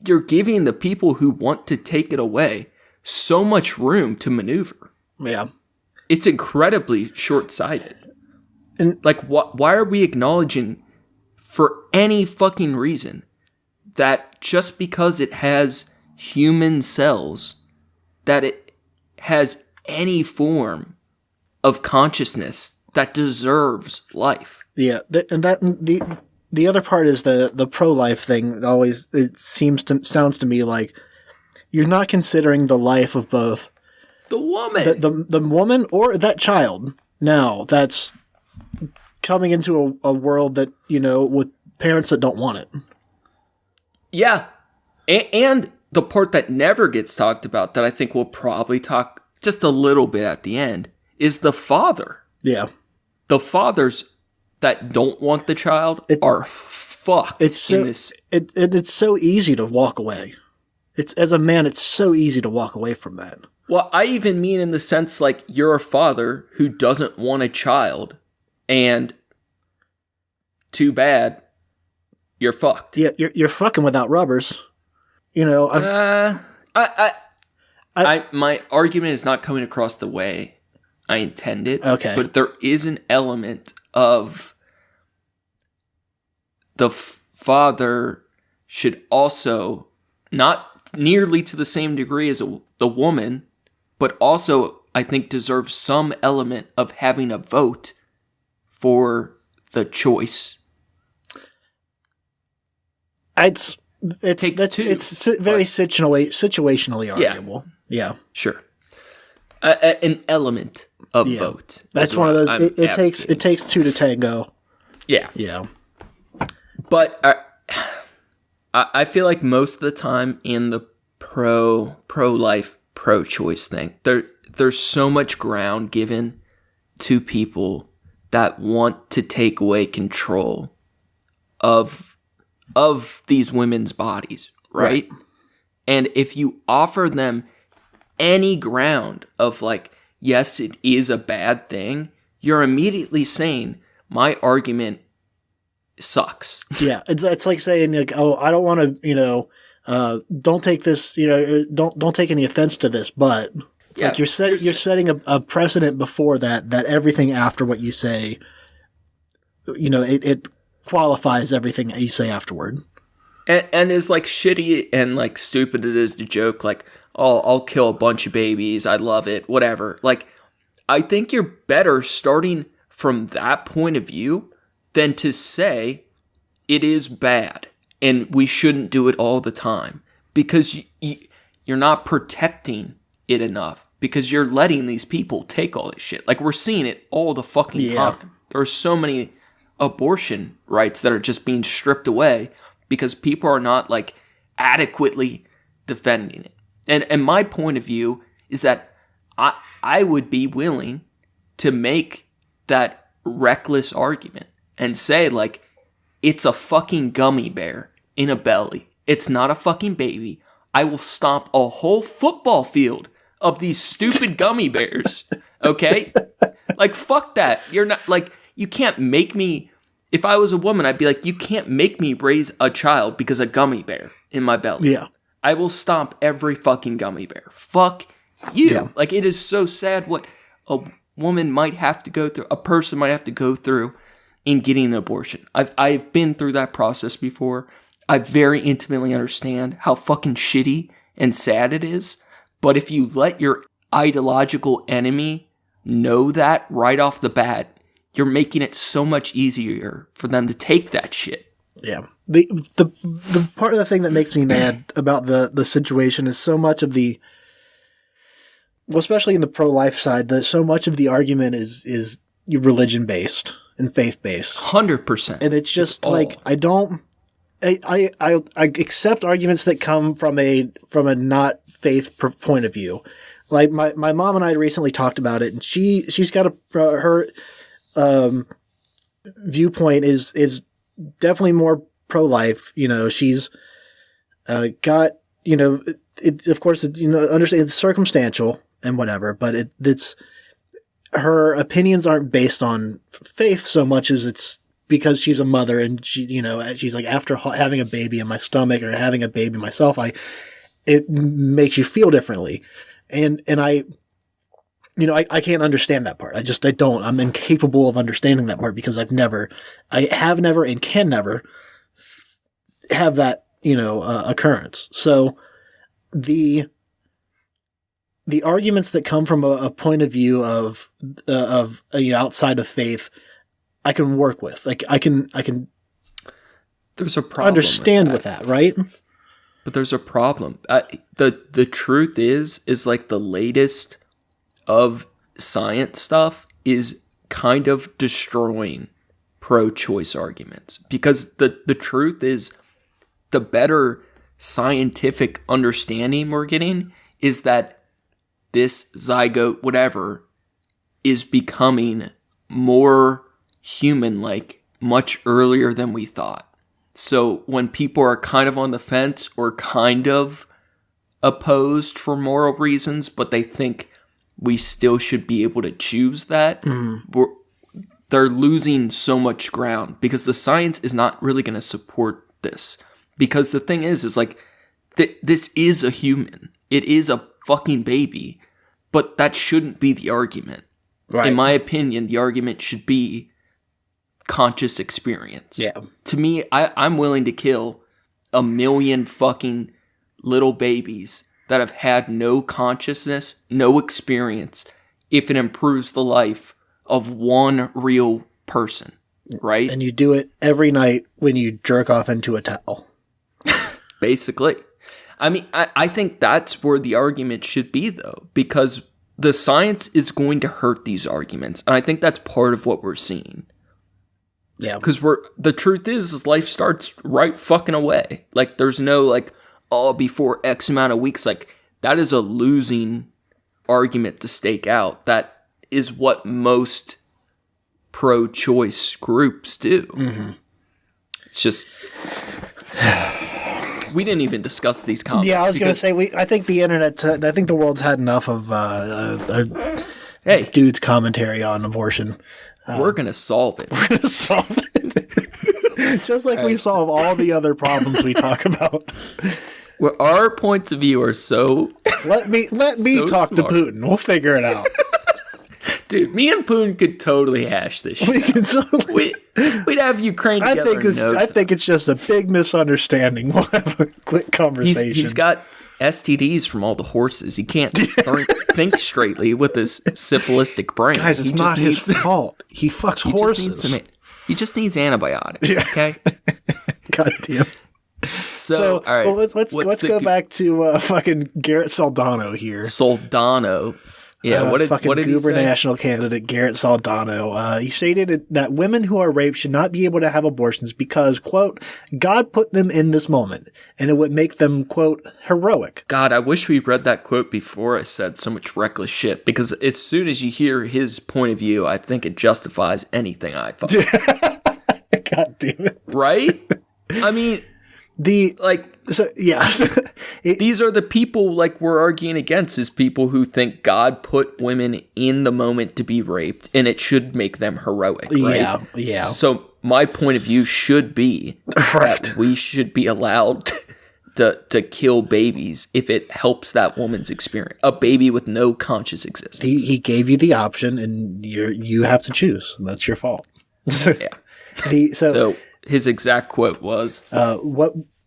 you're giving the people who want to take it away so much room to maneuver. Yeah. It's incredibly short-sighted. And like, why are we acknowledging for any fucking reason that just because it has human cells, that it has any form of consciousness that deserves life? Yeah, the other part is the pro-life thing. It sounds to me like you're not considering the life of both the woman, the woman, or that child. Now that's coming into a world that, with parents that don't want it. Yeah. And the part that never gets talked about that I think we'll probably talk just a little bit at the end is the father. Yeah. The fathers that don't want the child are fucked. It's so easy to walk away. As a man, it's so easy to walk away from that. Well, I even mean in the sense like you're a father who doesn't want a child, and too bad, you're fucked. Yeah, you're fucking without rubbers. My argument is not coming across the way I intended. Okay. But there is an element of the father should also, not nearly to the same degree as the woman, but also I think deserves some element of having a vote for the choice. It's very situationally arguable. Yeah. Sure. An element of vote. That's one of those. It takes two to tango. Yeah. Yeah. But I feel like most of the time in the pro-life, pro-choice thing, there's so much ground given to people that want to take away control of these women's bodies, right? And if you offer them any ground of like, yes, it is a bad thing, you're immediately saying my argument sucks. Yeah, it's like saying like, oh, I don't want to, don't take this, don't take any offense to this, but like you're setting a precedent before that everything after what you say, it qualifies everything that you say afterward. And as like shitty and like stupid it is to joke like, oh, I'll kill a bunch of babies, I love it, whatever. Like, I think you're better starting from that point of view than to say it is bad and we shouldn't do it all the time because you're not protecting it enough because you're letting these people take all this shit. Like, we're seeing it all the fucking time. There are so many abortion rights that are just being stripped away because people are not, like, adequately defending it. And my point of view is that I would be willing to make that reckless argument and say, like, it's a fucking gummy bear in a belly. It's not a fucking baby. I will stomp a whole football field of these stupid gummy bears. Okay? Like, fuck that. You're not, like, you can't make me. If I was a woman, I'd be like, you can't make me raise a child because a gummy bear in my belly. Yeah. I will stomp every fucking gummy bear. Fuck you. Yeah. Like, it is so sad what a woman might have to go through, a person might have to go through in getting an abortion. I've been through that process before. I very intimately understand how fucking shitty and sad it is. But if you let your ideological enemy know that right off the bat, you're making it so much easier for them to take that shit. Yeah. The part of the thing that makes me mad about the situation is so much of the, well, especially in the pro-life side, that so much of the argument is religion-based and faith-based. 100%. And it's just like, I accept arguments that come from a not faith point of view. Like my mom and I recently talked about it, and she's got her viewpoint is definitely more pro-life. You know, she's got, you know, it of course it's, you know, understand it's circumstantial and whatever, but it's her opinions aren't based on faith so much as it's because she's a mother, and she, you know, she's like, after having a baby in my stomach or having a baby myself, it makes you feel differently. And I, you know, I can't understand that part. I don't. I'm incapable of understanding that part because I have never and can never have that, you know, occurrence. So the arguments that come from a point of view of you know, outside of faith, I can work with. Like, I can. There's a problem. Understand with that, right? But there's a problem. The truth is like the latest of science stuff is kind of destroying pro-choice arguments, because the truth is, the better scientific understanding we're getting is that this zygote whatever is becoming more human-like much earlier than we thought. So when people are kind of on the fence or kind of opposed for moral reasons, but they think we still should be able to choose that, they're losing so much ground because the science is not really going to support this. Because the thing is like, this is a human. It is a fucking baby. But that shouldn't be the argument. Right. In my opinion, the argument should be conscious experience. Yeah. To me, I'm willing to kill 1 million fucking little babies that have had no consciousness, no experience, if it improves the life of one real person, right? And you do it every night when you jerk off into a towel. Basically. I mean, I think that's where the argument should be, though, because the science is going to hurt these arguments. And I think that's part of what we're seeing. Yeah. Because the truth is life starts right fucking away. Like, there's no, like, oh, before X amount of weeks. Like, that is a losing argument to stake out. That is what most pro-choice groups do. Mm-hmm. It's just... We didn't even discuss these comments. Yeah, I was going to say, I think the internet, I think the world's had enough of dude's commentary on abortion. We're going to solve it. We're going to solve it. Just like we solve all the other problems we talk about. Well, our points of view are so... Let me so talk smart. To Putin. We'll figure it out. Dude, me and Putin could totally hash this shit. We could totally. We'd have Ukraine together. I think it's just a big misunderstanding. We'll have a quick conversation. He's got STDs from all the horses. He can't think straightly with his syphilistic brain. Guys, it's not his fault. He fucks horses. He just needs antibiotics, okay? God damn. So all right, well, let's go back to fucking Garrett Soldano here. Soldano. Yeah, what did he say? Gubernatorial candidate Garrett Soldano. He stated that women who are raped should not be able to have abortions because, quote, God put them in this moment, and it would make them, quote, heroic. God, I wish we read that quote before I said so much reckless shit, because as soon as you hear his point of view, I think it justifies anything I thought. God damn it. Right? I mean, these are the people like we're arguing against, is people who think God put women in the moment to be raped and it should make them heroic, right? Yeah. So my point of view should be that we should be allowed to kill babies if it helps that woman's experience. A baby with no conscious existence. He gave you the option and you have to choose. And that's your fault. Yeah. So his exact quote was,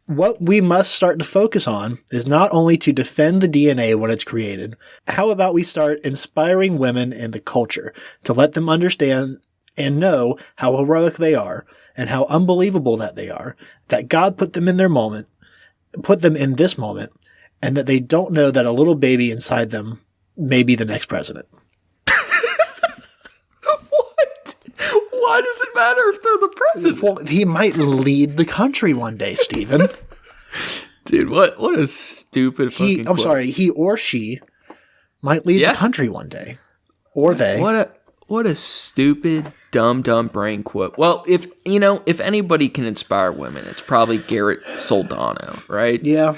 What we must start to focus on is not only to defend the DNA when it's created. How about we start inspiring women in the culture to let them understand and know how heroic they are and how unbelievable that they are, that God put them in this moment, and that they don't know that a little baby inside them may be the next president. Why does it matter if they're the president? Well, he might lead the country one day, Stephen. Dude, what a stupid fucking quote. He or she might lead the country one day. Or they. What a stupid, dumb brain quote. Well, if anybody can inspire women, it's probably Garrett Soldano, right? Yeah.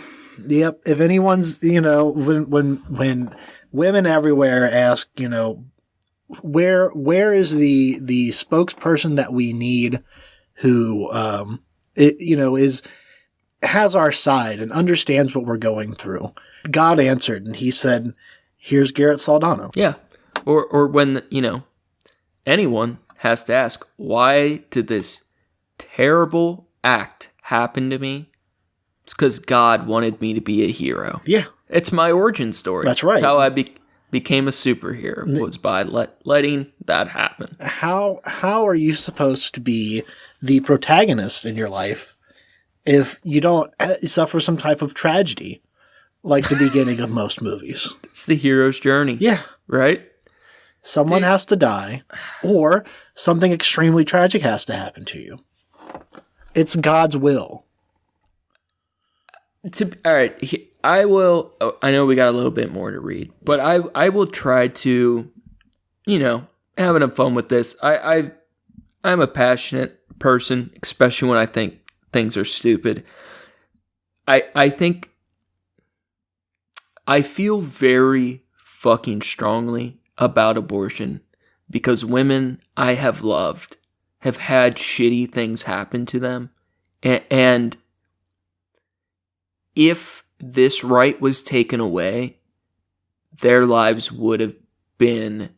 Yep. If anyone's, when women everywhere ask, where is the spokesperson that we need who has our side and understands what we're going through? God answered, and he said, here's Garrett Soldano. Yeah. Or when, anyone has to ask, why did this terrible act happen to me? It's because God wanted me to be a hero. Yeah. It's my origin story. That's right. It's how I became a superhero, was by letting that happen. How are you supposed to be the protagonist in your life if you don't suffer some type of tragedy like the beginning of most movies? It's the hero's journey. Yeah. Right? Someone has to die, or something extremely tragic has to happen to you. It's God's will. All right, I will. I know we got a little bit more to read, but I will try to, have enough fun with this. I'm a passionate person, especially when I think things are stupid. I think I feel very fucking strongly about abortion because women I have loved have had shitty things happen to them, and if this right was taken away, their lives would have been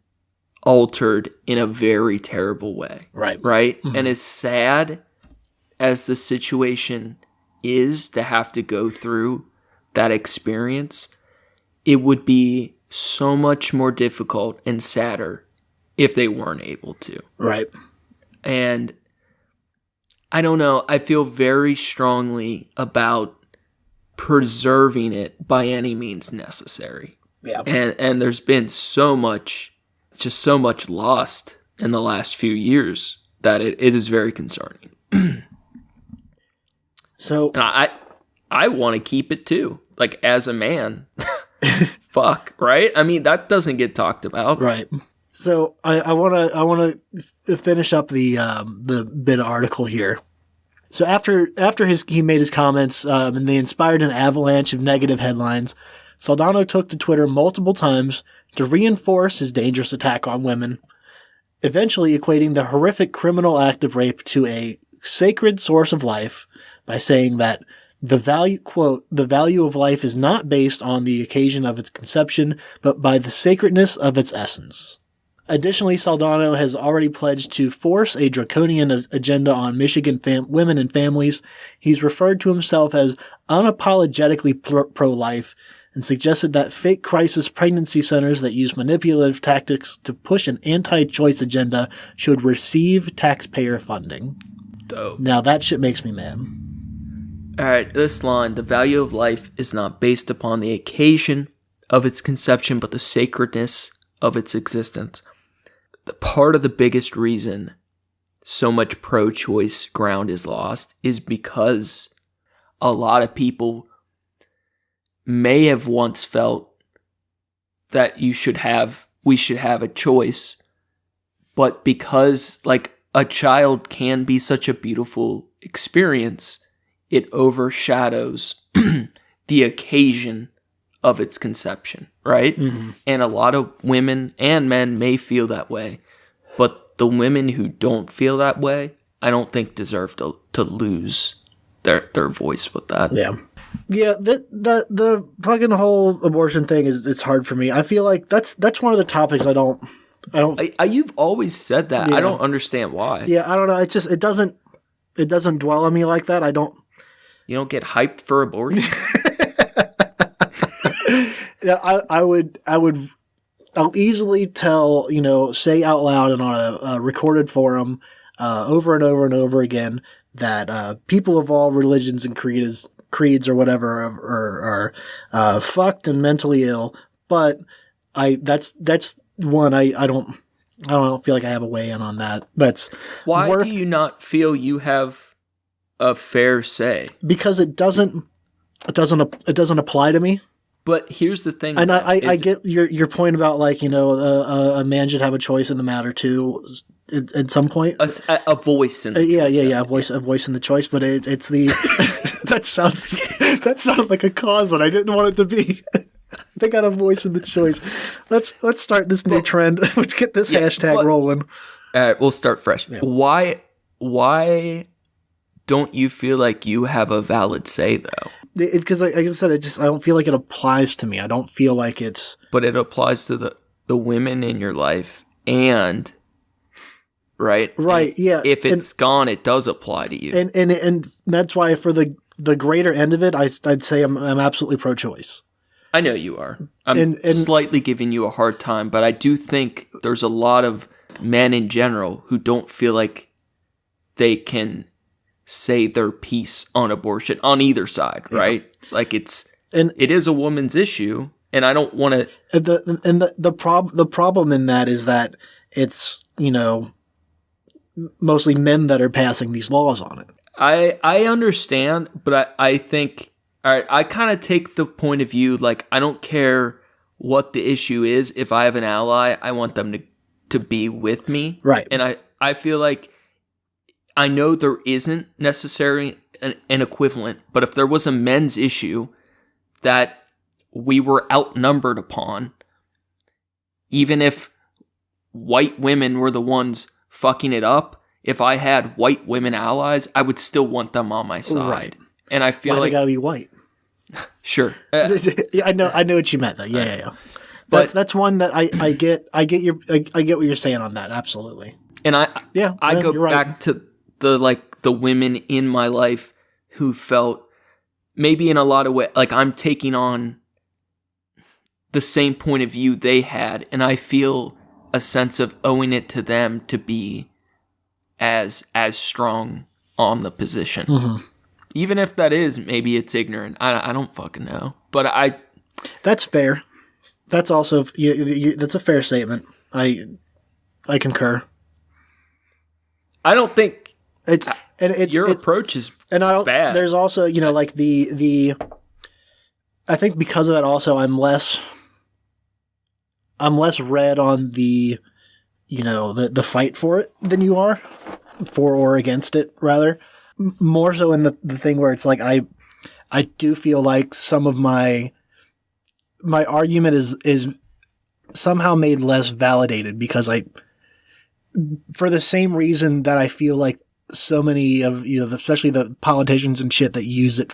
altered in a very terrible way. Right. Mm-hmm. And as sad as the situation is to have to go through that experience, it would be so much more difficult and sadder if they weren't able to. Right. And I don't know, I feel very strongly about preserving it by any means necessary. Yeah. And there's been so much lost in the last few years that it is very concerning. So and I want to keep it too. Like, as a man, fuck, right? I mean, that doesn't get talked about. Right. So I want to finish up the bit of article here. So after he made his comments and they inspired an avalanche of negative headlines, Soldano took to Twitter multiple times to reinforce his dangerous attack on women, eventually equating the horrific criminal act of rape to a sacred source of life by saying that the value of life is not based on the occasion of its conception, but by the sacredness of its essence. Additionally, Soldano has already pledged to force a draconian agenda on Michigan women and families. He's referred to himself as unapologetically pro-life and suggested that fake crisis pregnancy centers that use manipulative tactics to push an anti-choice agenda should receive taxpayer funding. Dope. Now that shit makes me mad. All right, this line, the value of life is not based upon the occasion of its conception, but the sacredness of its existence. The part of the biggest reason so much pro-choice ground is lost is because a lot of people may have once felt that we should have a choice, but because like a child can be such a beautiful experience, it overshadows the occasion of its conception, right? Mm-hmm. And a lot of women and men may feel that way, but the women who don't feel that way, I don't think deserve to lose their voice with that. Yeah. Yeah, the fucking whole abortion thing it's hard for me. I feel like that's one of the topics I don't you've always said that. Yeah. I don't understand why. Yeah, I don't know. It's just it doesn't dwell on me like that. You don't get hyped for abortion? Yeah, I'll easily tell, say out loud and on a recorded forum over and over and over again that people of all religions and creeds or whatever are fucked and mentally ill. But that's one I don't feel like I have a weigh in on that. Why do you not feel you have a fair say? Because it doesn't apply to me. But here's the thing, and I get your point about like a man should have a choice in the matter too. At some point, a voice in the choice. a voice in the choice. But it's the that sounds like a cause that I didn't want it to be. They got a voice in the choice. Let's start this new trend. Let's get this hashtag rolling. We'll start fresh. Yeah. Why don't you feel like you have a valid say though? Because like I said, I don't feel like it applies to me. I don't feel like it's. But it applies to the women in your life, and right, yeah. If it's gone, it does apply to you, and that's why for the greater end of it, I'd say I'm absolutely pro-choice. I know you are. I'm slightly giving you a hard time, but I do think there's a lot of men in general who don't feel like they can say their piece on abortion on either side, right? Yeah. Like it is a woman's issue, and I don't want to. The problem in that is that it's mostly men that are passing these laws on it. I understand, but I think all right. I kind of take the point of view like I don't care what the issue is. If I have an ally, I want them to be with me, right? And I feel like. I know there isn't necessarily an equivalent, but if there was a men's issue that we were outnumbered upon, even if white women were the ones fucking it up, if I had white women allies, I would still want them on my side. Right. And I feel like they gotta be white. Sure. I know what you meant though. Yeah. But that's one that I get what you're saying on that. Absolutely. And I go back to the women in my life who felt maybe in a lot of ways like I'm taking on the same point of view they had, and I feel a sense of owing it to them to be as strong on the position. Mm-hmm. Even if that is maybe it's ignorant. I don't fucking know. But that's fair. That's also that's a fair statement. I concur. I don't think your it's approach is bad. There's also, like the I think because of that also I'm less read on the the fight for it than you are, for or against it rather. More so in the thing where it's like I do feel like some of my argument is somehow made less validated because for the same reason that I feel like so many of especially the politicians and shit that use it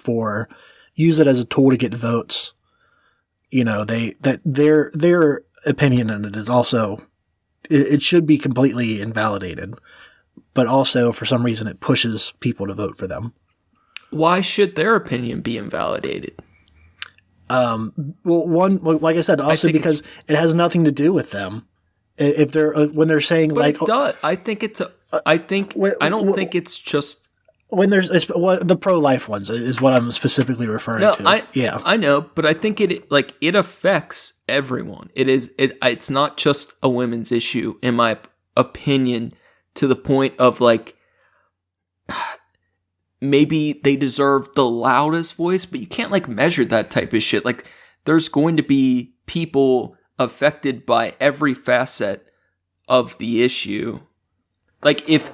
as a tool to get votes. Their opinion on it is also it should be completely invalidated, but also for some reason it pushes people to vote for them. Why should their opinion be invalidated? Well, one, like I said, also because it has nothing to do with them. If they're when they're saying but like, it does. I think it's. I don't think it's just when there's the pro-life ones is what I'm specifically referring to. I know, but I think it affects everyone. It's not just a women's issue, in my opinion, to the point of like maybe they deserve the loudest voice, but you can't like measure that type of shit. Like there's going to be people affected by every facet of the issue. Like if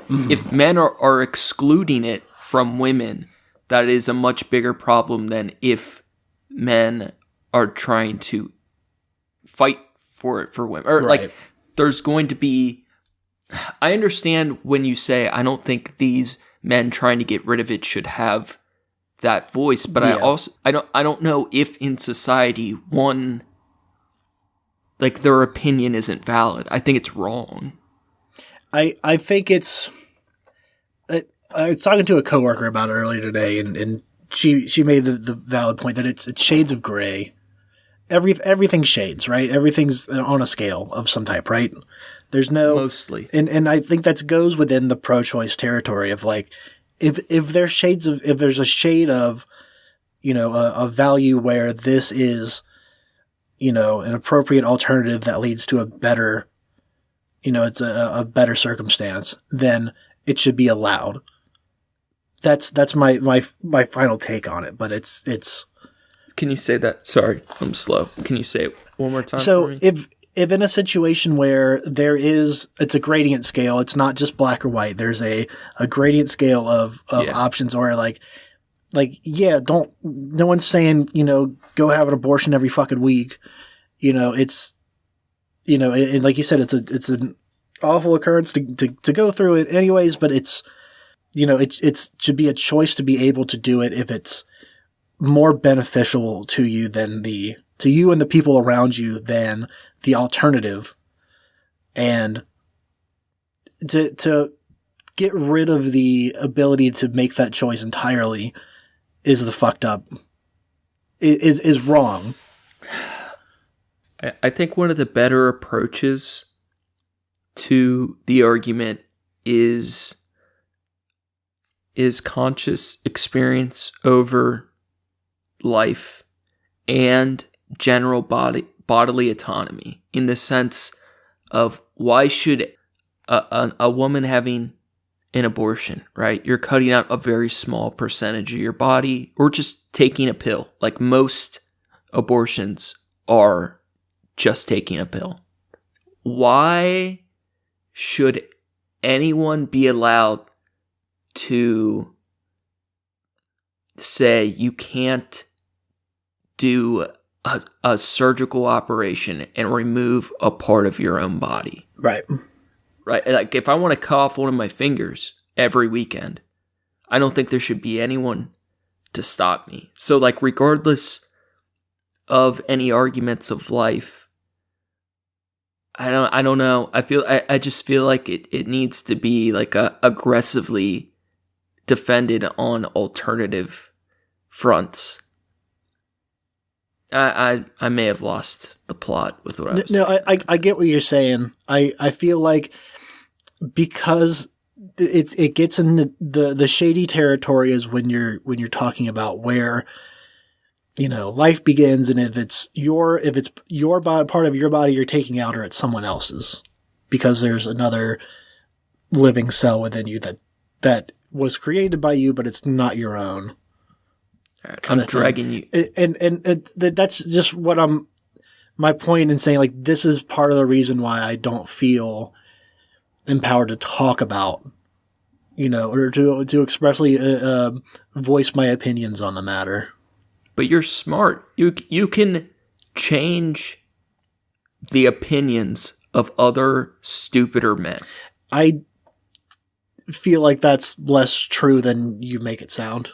men are excluding it from women, that is a much bigger problem than if men are trying to fight for it for women. Or right. like there's going to be, I understand when you say I don't think these men trying to get rid of it should have that voice, but I don't know if in society one, like their opinion isn't valid. I think it's wrong. I think it's. I was talking to a coworker about it earlier today, and she made the valid point that it's shades of gray. Everything's shades, right? Everything's on a scale of some type, right? There's no mostly, and I think that goes within the pro-choice territory of like, if there's shades of, if there's a shade of, a value where this is, an appropriate alternative that leads to a better, it's a better circumstance, then it should be allowed. That's my final take on it, but it's. Can you say that? Sorry, I'm slow. Can you say it one more time? So for me? if in a situation where it's a gradient scale, it's not just black or white. There's a gradient scale of options, or no one's saying, go have an abortion every fucking week. It's, and like you said, it's an awful occurrence to go through it anyways, but it's, it should be a choice to be able to do it if it's more beneficial to you and the people around you than the alternative. And to get rid of the ability to make that choice entirely is the fucked up, is wrong. I think one of the better approaches to the argument is conscious experience over life and general bodily autonomy, in the sense of why should a woman having an abortion, right? You're cutting out a very small percentage of your body, or just taking a pill. Like most abortions are just taking a pill. Why should anyone be allowed to say you can't do a surgical operation and remove a part of your own body? Right. Right. Like if I want to cut off one of my fingers every weekend, I don't think there should be anyone to stop me. So like regardless of any arguments of life, I don't know. I just feel like it needs to be like aggressively defended on alternative fronts. I may have lost the plot with what I was saying. No, I get what you're saying. I feel like because it gets in the shady territory is when you're talking about where life begins, and if it's your body, part of your body you're taking out, or it's someone else's, because there's another living cell within you that was created by you, but it's not your own. Right, I'm dragging you. And that's just what my point in saying, like, this is part of the reason why I don't feel empowered to talk about, or to expressly voice my opinions on the matter. But you're smart. You can change the opinions of other stupider men. I feel like that's less true than you make it sound.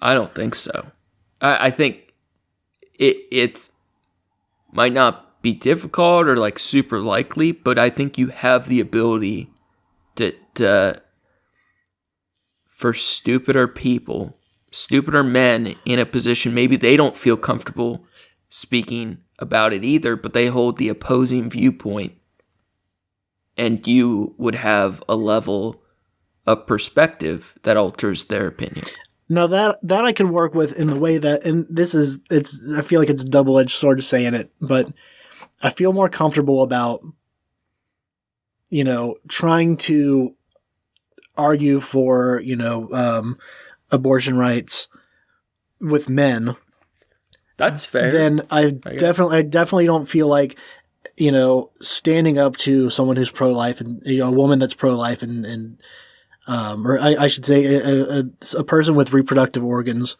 I don't think so. I think it might not be difficult or like super likely, but I think you have the ability to for stupider men in a position, maybe they don't feel comfortable speaking about it either, but they hold the opposing viewpoint, and you would have a level of perspective that alters their opinion. Now that I can work with in the way that, and I feel like it's a double-edged sword saying it, but I feel more comfortable about, trying to argue for, abortion rights with men. That's fair. Then I definitely don't feel like, standing up to someone who's pro-life and a woman that's pro-life or I should say a person with reproductive organs,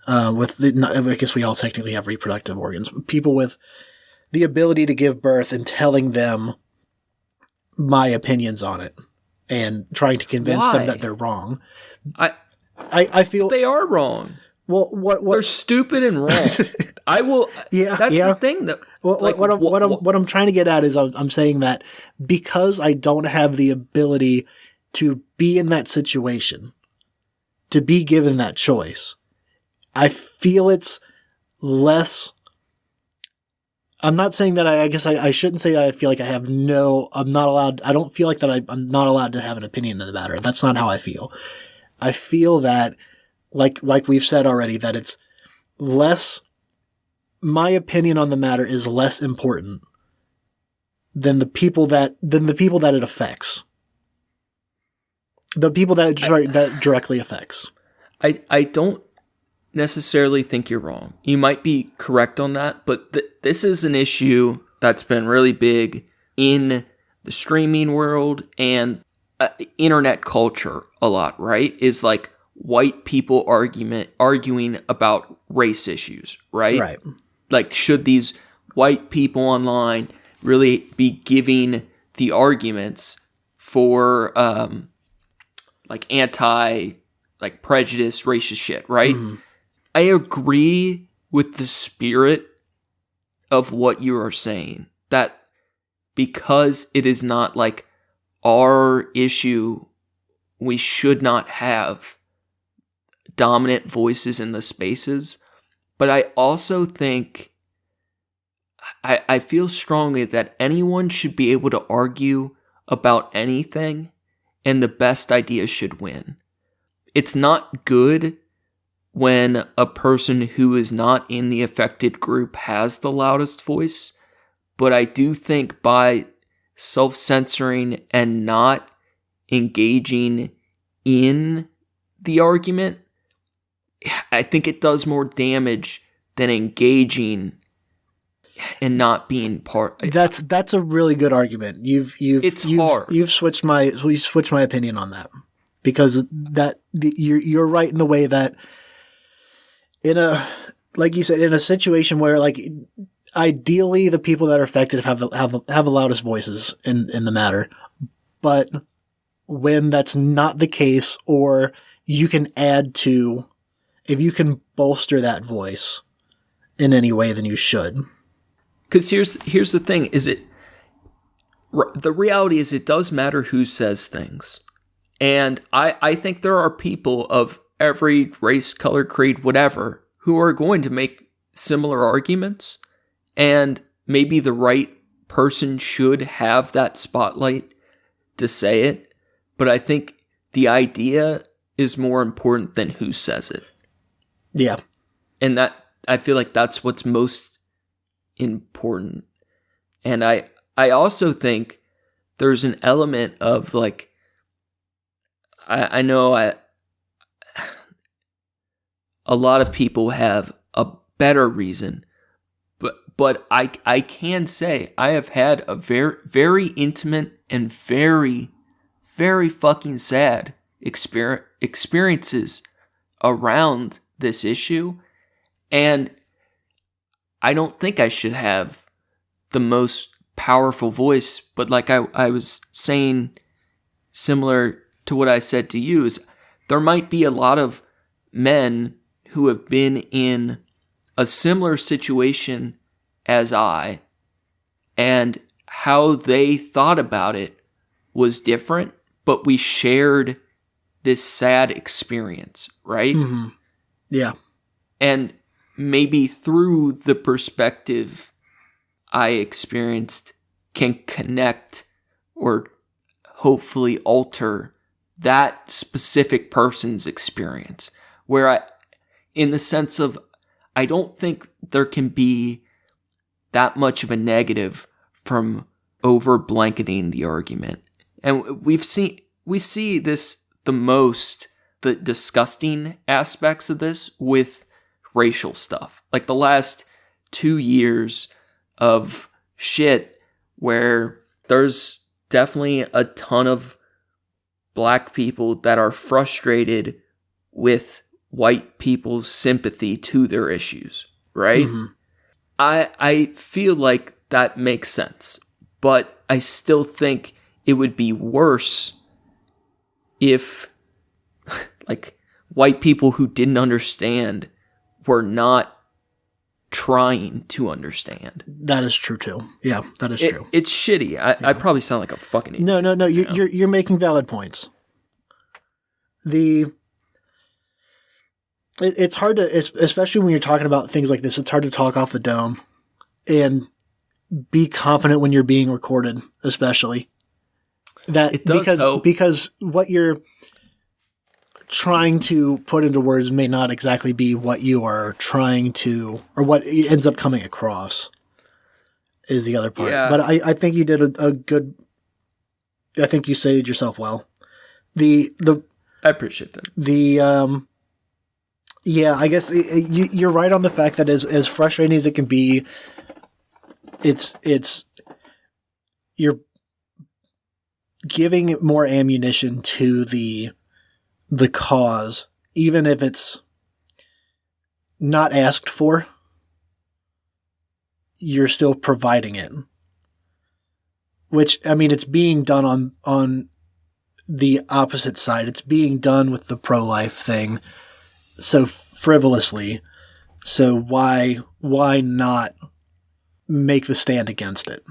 I guess we all technically have reproductive organs, people with the ability to give birth, and telling them my opinions on it and trying to convince them that they're wrong. I feel they are wrong. Well, what they're stupid and wrong. I will. Yeah, that's the thing. That what I'm trying to get at is I'm saying that because I don't have the ability to be in that situation, to be given that choice, I feel it's less. I'm not saying that I guess I shouldn't say that I feel like I'm not allowed. I don't feel like that I'm not allowed to have an opinion in the matter. That's not how I feel. I feel that, like we've said already, that it's less, my opinion on the matter is less important than the people that it affects. The people that that directly affects. I don't necessarily think you're wrong. You might be correct on that, but this is an issue that's been really big in the streaming world and internet culture a lot, right? Is like white people arguing about race issues, right? Right. Like, should these white people online really be giving the arguments for prejudice, racist shit, right? Mm-hmm. I agree with the spirit of what you are saying, that because it is not like our issue, we should not have dominant voices in the spaces. But I also think, I feel strongly that anyone should be able to argue about anything and the best idea should win. It's not good when a person who is not in the affected group has the loudest voice, but I do think by self-censoring and not engaging in the argument, I think it does more damage than engaging and not being part. That's a really good argument. You've switched my opinion on that, because you're right in the way that like you said, in a situation where, like, ideally the people that are affected have the loudest voices in the matter, but when that's not the case, or you can if you can bolster that voice in any way, then you should. Because here's the thing: the reality is it does matter who says things, and I think there are people of every race, color, creed, whatever, who are going to make similar arguments, and maybe the right person should have that spotlight to say it, but I think the idea is more important than who says it. Yeah. And that, I feel like that's what's most important. And I also think there's an element of, like, I know a lot of people have a better reason, but I can say I have had a very, very intimate and very, very fucking sad experiences around this issue, and I don't think I should have the most powerful voice, but like I was saying, similar to what I said to you, is there might be a lot of men who have been in a similar situation as I, and how they thought about it was different, but we shared this sad experience, right? Mm-hmm. Yeah. And maybe through the perspective I experienced can connect or hopefully alter that specific person's experience. In the sense of, I don't think there can be that much of a negative from over blanketing the argument. And we see this the disgusting aspects of this with racial stuff. Like the last 2 years of shit where there's definitely a ton of black people that are frustrated with white people's sympathy to their issues, right? Mm-hmm. I feel like that makes sense, but I still think it would be worse if like white people who didn't understand were not trying to understand. That is true too. Yeah, that is true. It's shitty. I probably sound like a fucking idiot. No. You're making valid points. It's hard to, especially when you're talking about things like this, it's hard to talk off the dome and be confident when you're being recorded, especially. It does because what you're trying to put into words may not exactly be what you are trying to, or what ends up coming across is the other part. Yeah. But I think you did a good, I think you stated yourself well. I appreciate that. Yeah, I guess you're right on the fact that as frustrating as it can be, you're giving more ammunition to the cause, even if it's not asked for. You're still providing it, which, I mean, it's being done on the opposite side. It's being done with the pro-life thing so frivolously. So why not make the stand against it?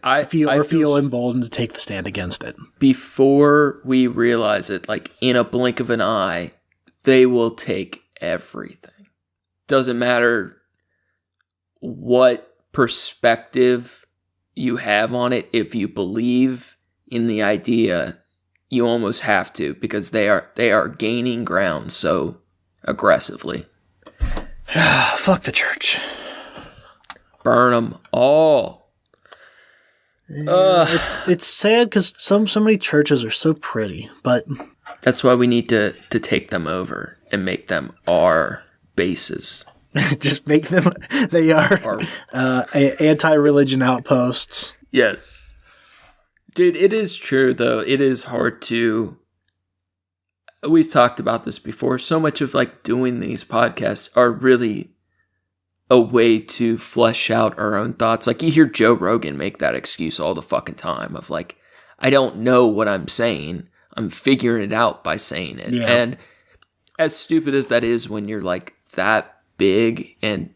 I feel emboldened to take the stand against it. Before we realize it, like in a blink of an eye, they will take everything. Doesn't matter what perspective you have on it. If you believe in the idea, you almost have to, because they are gaining ground so aggressively. Fuck the church. Burn them all. It's sad because so many churches are so pretty, but that's why we need to take them over and make them our bases. Just make them. They are anti-religion outposts. Yes, dude. It is true though. It is hard to. We've talked about this before. So much of like doing these podcasts are really a way to flesh out our own thoughts. Like you hear Joe Rogan make that excuse all the fucking time of like, I don't know what I'm saying. I'm figuring it out by saying it. Yeah. And as stupid as that is when you're like that big and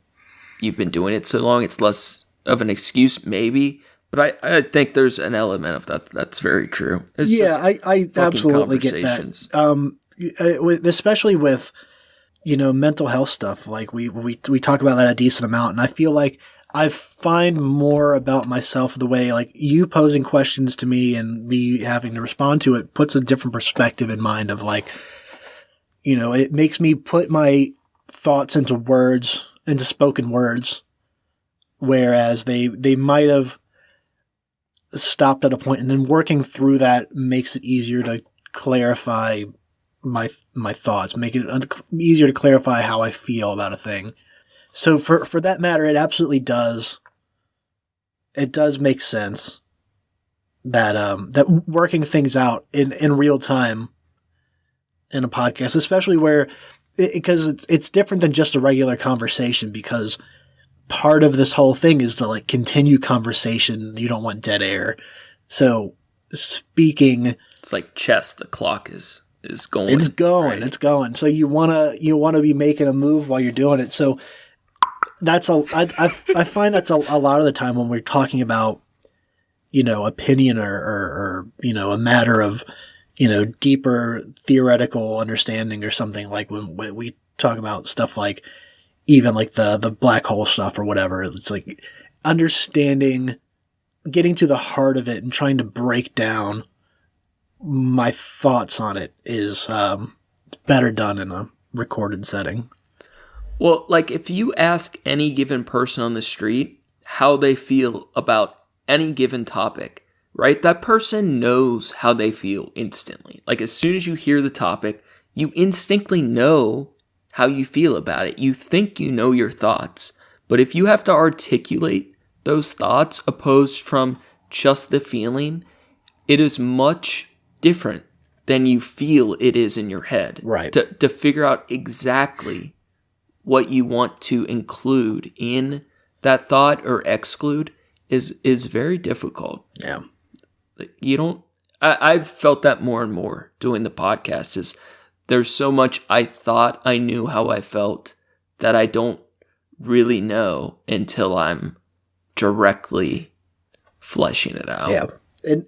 you've been doing it so long, it's less of an excuse maybe. But I think there's an element of that that's very true. It's I absolutely get that. Especially with, mental health stuff. Like we talk about that a decent amount, and I feel like I find more about myself the way like you posing questions to me and me having to respond to it puts a different perspective in mind of like, it makes me put my thoughts into words, into spoken words, whereas they might have stopped at a point, and then working through that makes it easier to clarify my thoughts, make it easier to clarify how I feel about a thing. So for that matter, it absolutely does. It does make sense that that working things out in real time in a podcast, especially where because it's different than just a regular conversation, because part of this whole thing is to like continue conversation. You don't want dead air. So speaking, it's like chess. The clock is going. It's going. Right? It's going. So you wanna be making a move while you're doing it. So that's I find that's a lot of the time when we're talking about opinion or a matter of deeper theoretical understanding or something, like when we talk about stuff like even like the black hole stuff or whatever. It's like understanding, getting to the heart of it and trying to break down my thoughts on it is better done in a recorded setting. Well, like if you ask any given person on the street how they feel about any given topic, right? That person knows how they feel instantly. Like as soon as you hear the topic, you instinctively know how you feel about it. You think you know your thoughts. But if you have to articulate those thoughts opposed from just the feeling, it is much different than you feel it is in your head. Right. To figure out exactly what you want to include in that thought or exclude is very difficult. Yeah. You don't, I've felt that more and more doing the podcast is there's so much I thought I knew how I felt that I don't really know until I'm directly fleshing it out. Yeah.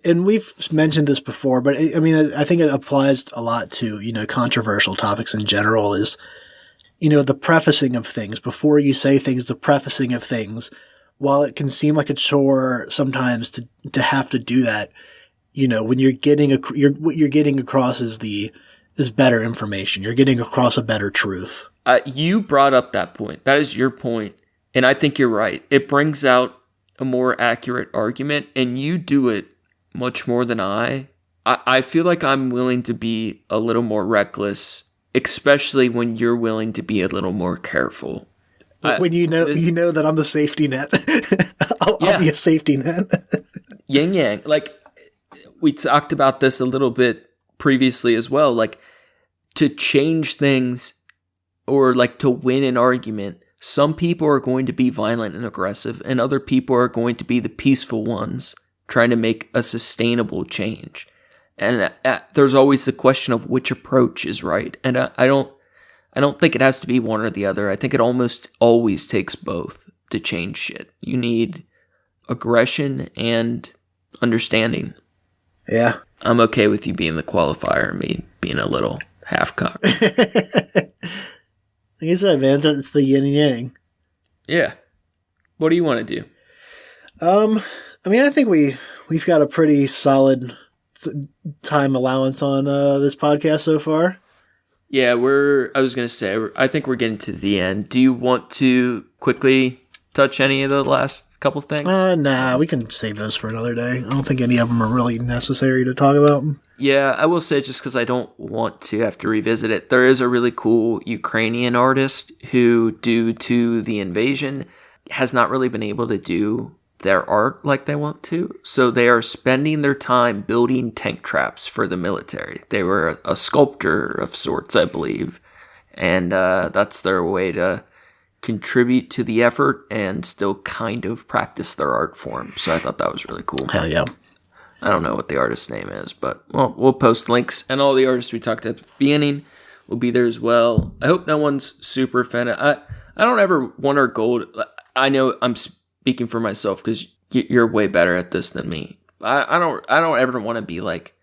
And we've mentioned this before, but I mean, I think it applies a lot to, controversial topics in general is, the prefacing of things. Before you say things, the prefacing of things, while it can seem like a chore sometimes to have to do that, when you're getting what you're getting across is better information. You're getting across a better truth. You brought up that point. That is your point. And I think you're right. It brings out a more accurate argument, and you do it much more than I feel like I'm willing to be a little more reckless, especially when you're willing to be a little more careful. When you know that I'm the safety net. I'll be a safety net. Yin yang. Like, we talked about this a little bit previously as well. Like, to change things or like to win an argument, some people are going to be violent and aggressive, and other people are going to be the peaceful ones trying to make a sustainable change. And there's always the question of which approach is right. And I don't think it has to be one or the other. I think it almost always takes both to change shit. You need aggression and understanding. Yeah. I'm okay with you being the qualifier and me being a little half-cocked. Like I said, man, it's the yin and yang. Yeah. What do you want to do? I mean, I think we've got a pretty solid time allowance on this podcast so far. Yeah, I was going to say, I think we're getting to the end. Do you want to quickly touch any of the last couple things? Nah, we can save those for another day. I don't think any of them are really necessary to talk about. Yeah, I will say, just because I don't want to have to revisit it, there is a really cool Ukrainian artist who, due to the invasion, has not really been able to do their art like they want to. So they are spending their time building tank traps for the military. They were a sculptor of sorts, I believe. And that's their way to contribute to the effort and still kind of practice their art form. So I thought that was really cool. Hell yeah. I don't know what the artist's name is, but we'll post links. And all the artists we talked at the beginning will be there as well. I hope no one's super offended. I don't ever want our goal. I know I'm speaking for myself because you're way better at this than me. I don't ever want to be like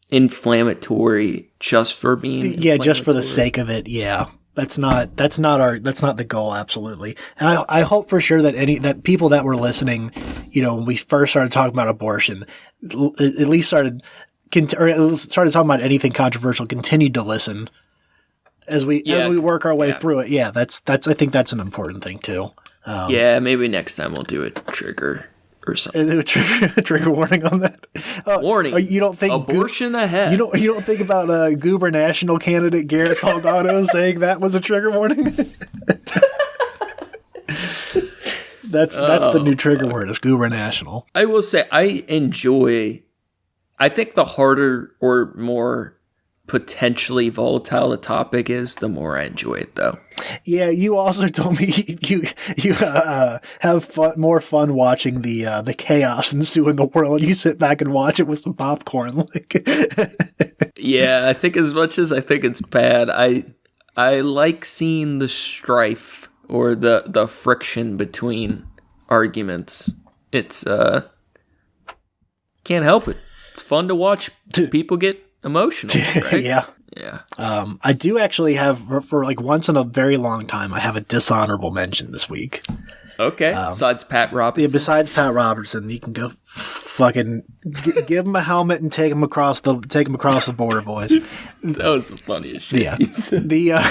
inflammatory just for being just for the sake of it. Yeah. That's not the goal. Absolutely. And I hope for sure that people that were listening, when we first started talking about abortion, at least started talking about anything controversial, continued to listen as we work our way through it. Yeah. That's I think that's an important thing too. Maybe next time we'll do a trigger or something. A trigger warning on that. Warning. You don't think abortion ahead? You don't think about gubernatorial candidate Garrett Soldano saying that was a trigger warning? That's the new trigger word. Is gubernatorial. I will say I think the harder or more potentially volatile the topic is, the more I enjoy it, though. Yeah, you also told me you have more fun watching the chaos ensue in the world. You sit back and watch it with some popcorn. Yeah, I think as much as I think it's bad, I like seeing the strife or the friction between arguments. It's can't help it. It's fun to watch people get emotional, right? Yeah. I do actually have, for like once in a very long time, I have a dishonorable mention this week. Okay. Besides Pat Robertson. Yeah, besides Pat Robertson, you can go fucking give him a helmet and take him across the border, boys. That was the funniest shit. Yeah.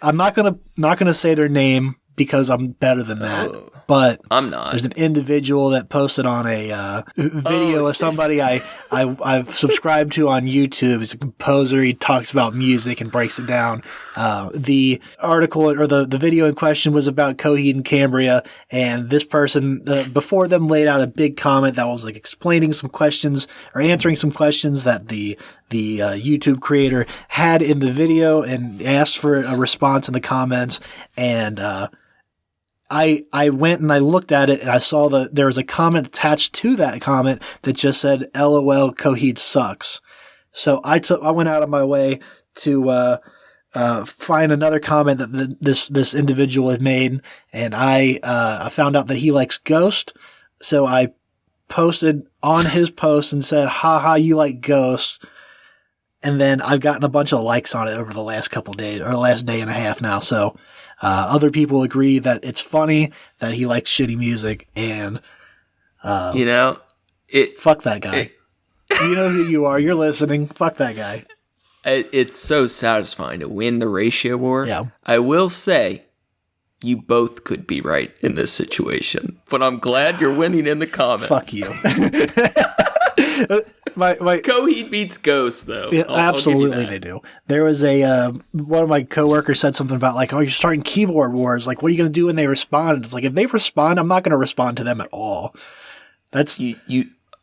I'm not gonna say their name because I'm better than that. But I'm not. There's an individual that posted on a video of somebody I've subscribed to on YouTube. He's a composer. He talks about music and breaks it down. The article or the video in question was about Coheed and Cambria, and this person before them laid out a big comment that was like explaining some questions or answering some questions that the YouTube creator had in the video and asked for a response in the comments. And I went and I looked at it and I saw there was a comment attached to that comment that just said, LOL, Coheed sucks. So I went out of my way to find another comment that this individual had made, and I found out that he likes Ghost. So I posted on his post and said, haha, you like Ghost. And then I've gotten a bunch of likes on it over the last couple days, or the last day and a half now. So other people agree that it's funny, that he likes shitty music, and fuck that guy. You know who you are. You're listening. Fuck that guy. It's so satisfying to win the ratio war. Yeah. I will say, you both could be right in this situation, but I'm glad you're winning in the comments. Fuck you. my Coheed beats Ghost, though. Yeah, absolutely, they do. There was one of my coworkers said something about like, oh, you're starting keyboard wars. Like, what are you going to do when they respond? It's like, if they respond, I'm not going to respond to them at all. That's you.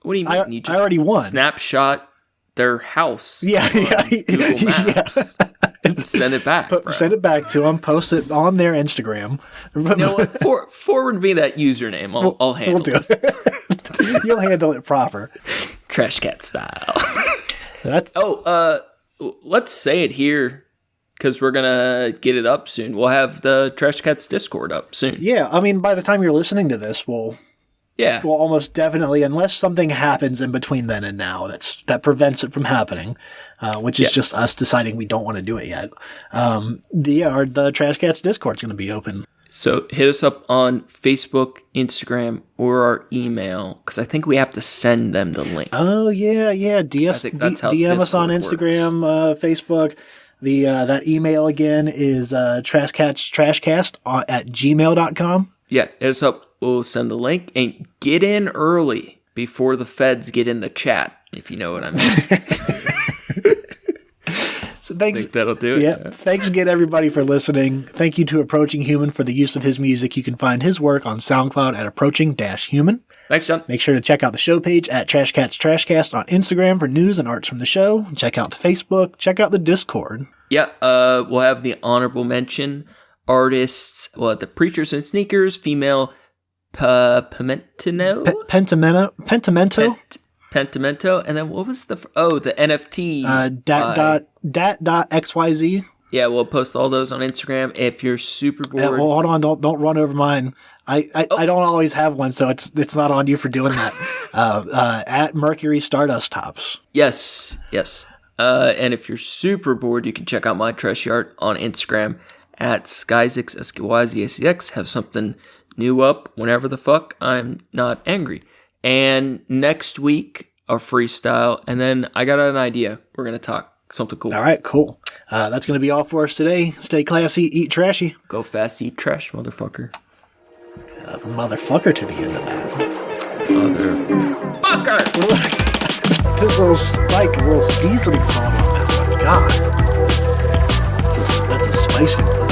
What do you mean? You just I already won. Snapshot their house. Yeah. Google Maps. Yeah. And send it back. Send it back to them. Post it on their Instagram. You know what? Forward me that username. I'll handle we'll do it. You'll handle it proper. Trashcat style. Let's say it here because we're gonna get it up soon. We'll have the Trashcats Discord up soon. Yeah, I mean, by the time you're listening to this, we'll almost definitely, unless something happens in between then and now that prevents it from happening, which is just us deciding we don't want to do it yet. The Trashcats Discord's going to be open. So hit us up on Facebook, Instagram, or our email, because I think we have to send them the link. Oh, yeah. DM us on Instagram, Facebook. That email again is trashcast@gmail.com. Yeah, hit us up. We'll send the link and get in early before the feds get in the chat, if you know what I mean. So thanks. I think that'll do it. Yeah. Thanks again, everybody, for listening. Thank you to Approaching Human for the use of his music. You can find his work on SoundCloud at Approaching-Human. Thanks, John. Make sure to check out the show page at Trashcast on Instagram for news and arts from the show. Check out the Facebook. Check out the Discord. Yeah, we'll have the honorable mention artists. We'll have the Preachers and Sneakers, female Pentimento, and then what was the NFT dat.xyz. Yeah, we'll post all those on Instagram. If you're super bored, well, hold on, don't run over mine. I don't always have one, so it's not on you for doing that. At Mercury Stardust Tops. Yes. And if you're super bored, you can check out my trash art on Instagram at Skyzix, SKYZSEX. Have something new up whenever the fuck I'm not angry. And next week, a freestyle. And then I got an idea. We're going to talk something cool. All right, cool. That's going to be all for us today. Stay classy, eat trashy. Go fast, eat trash, motherfucker. Motherfucker to the end of that. Motherfucker! This little spike, a little seasoning salt on that one. God. That's a spicy one.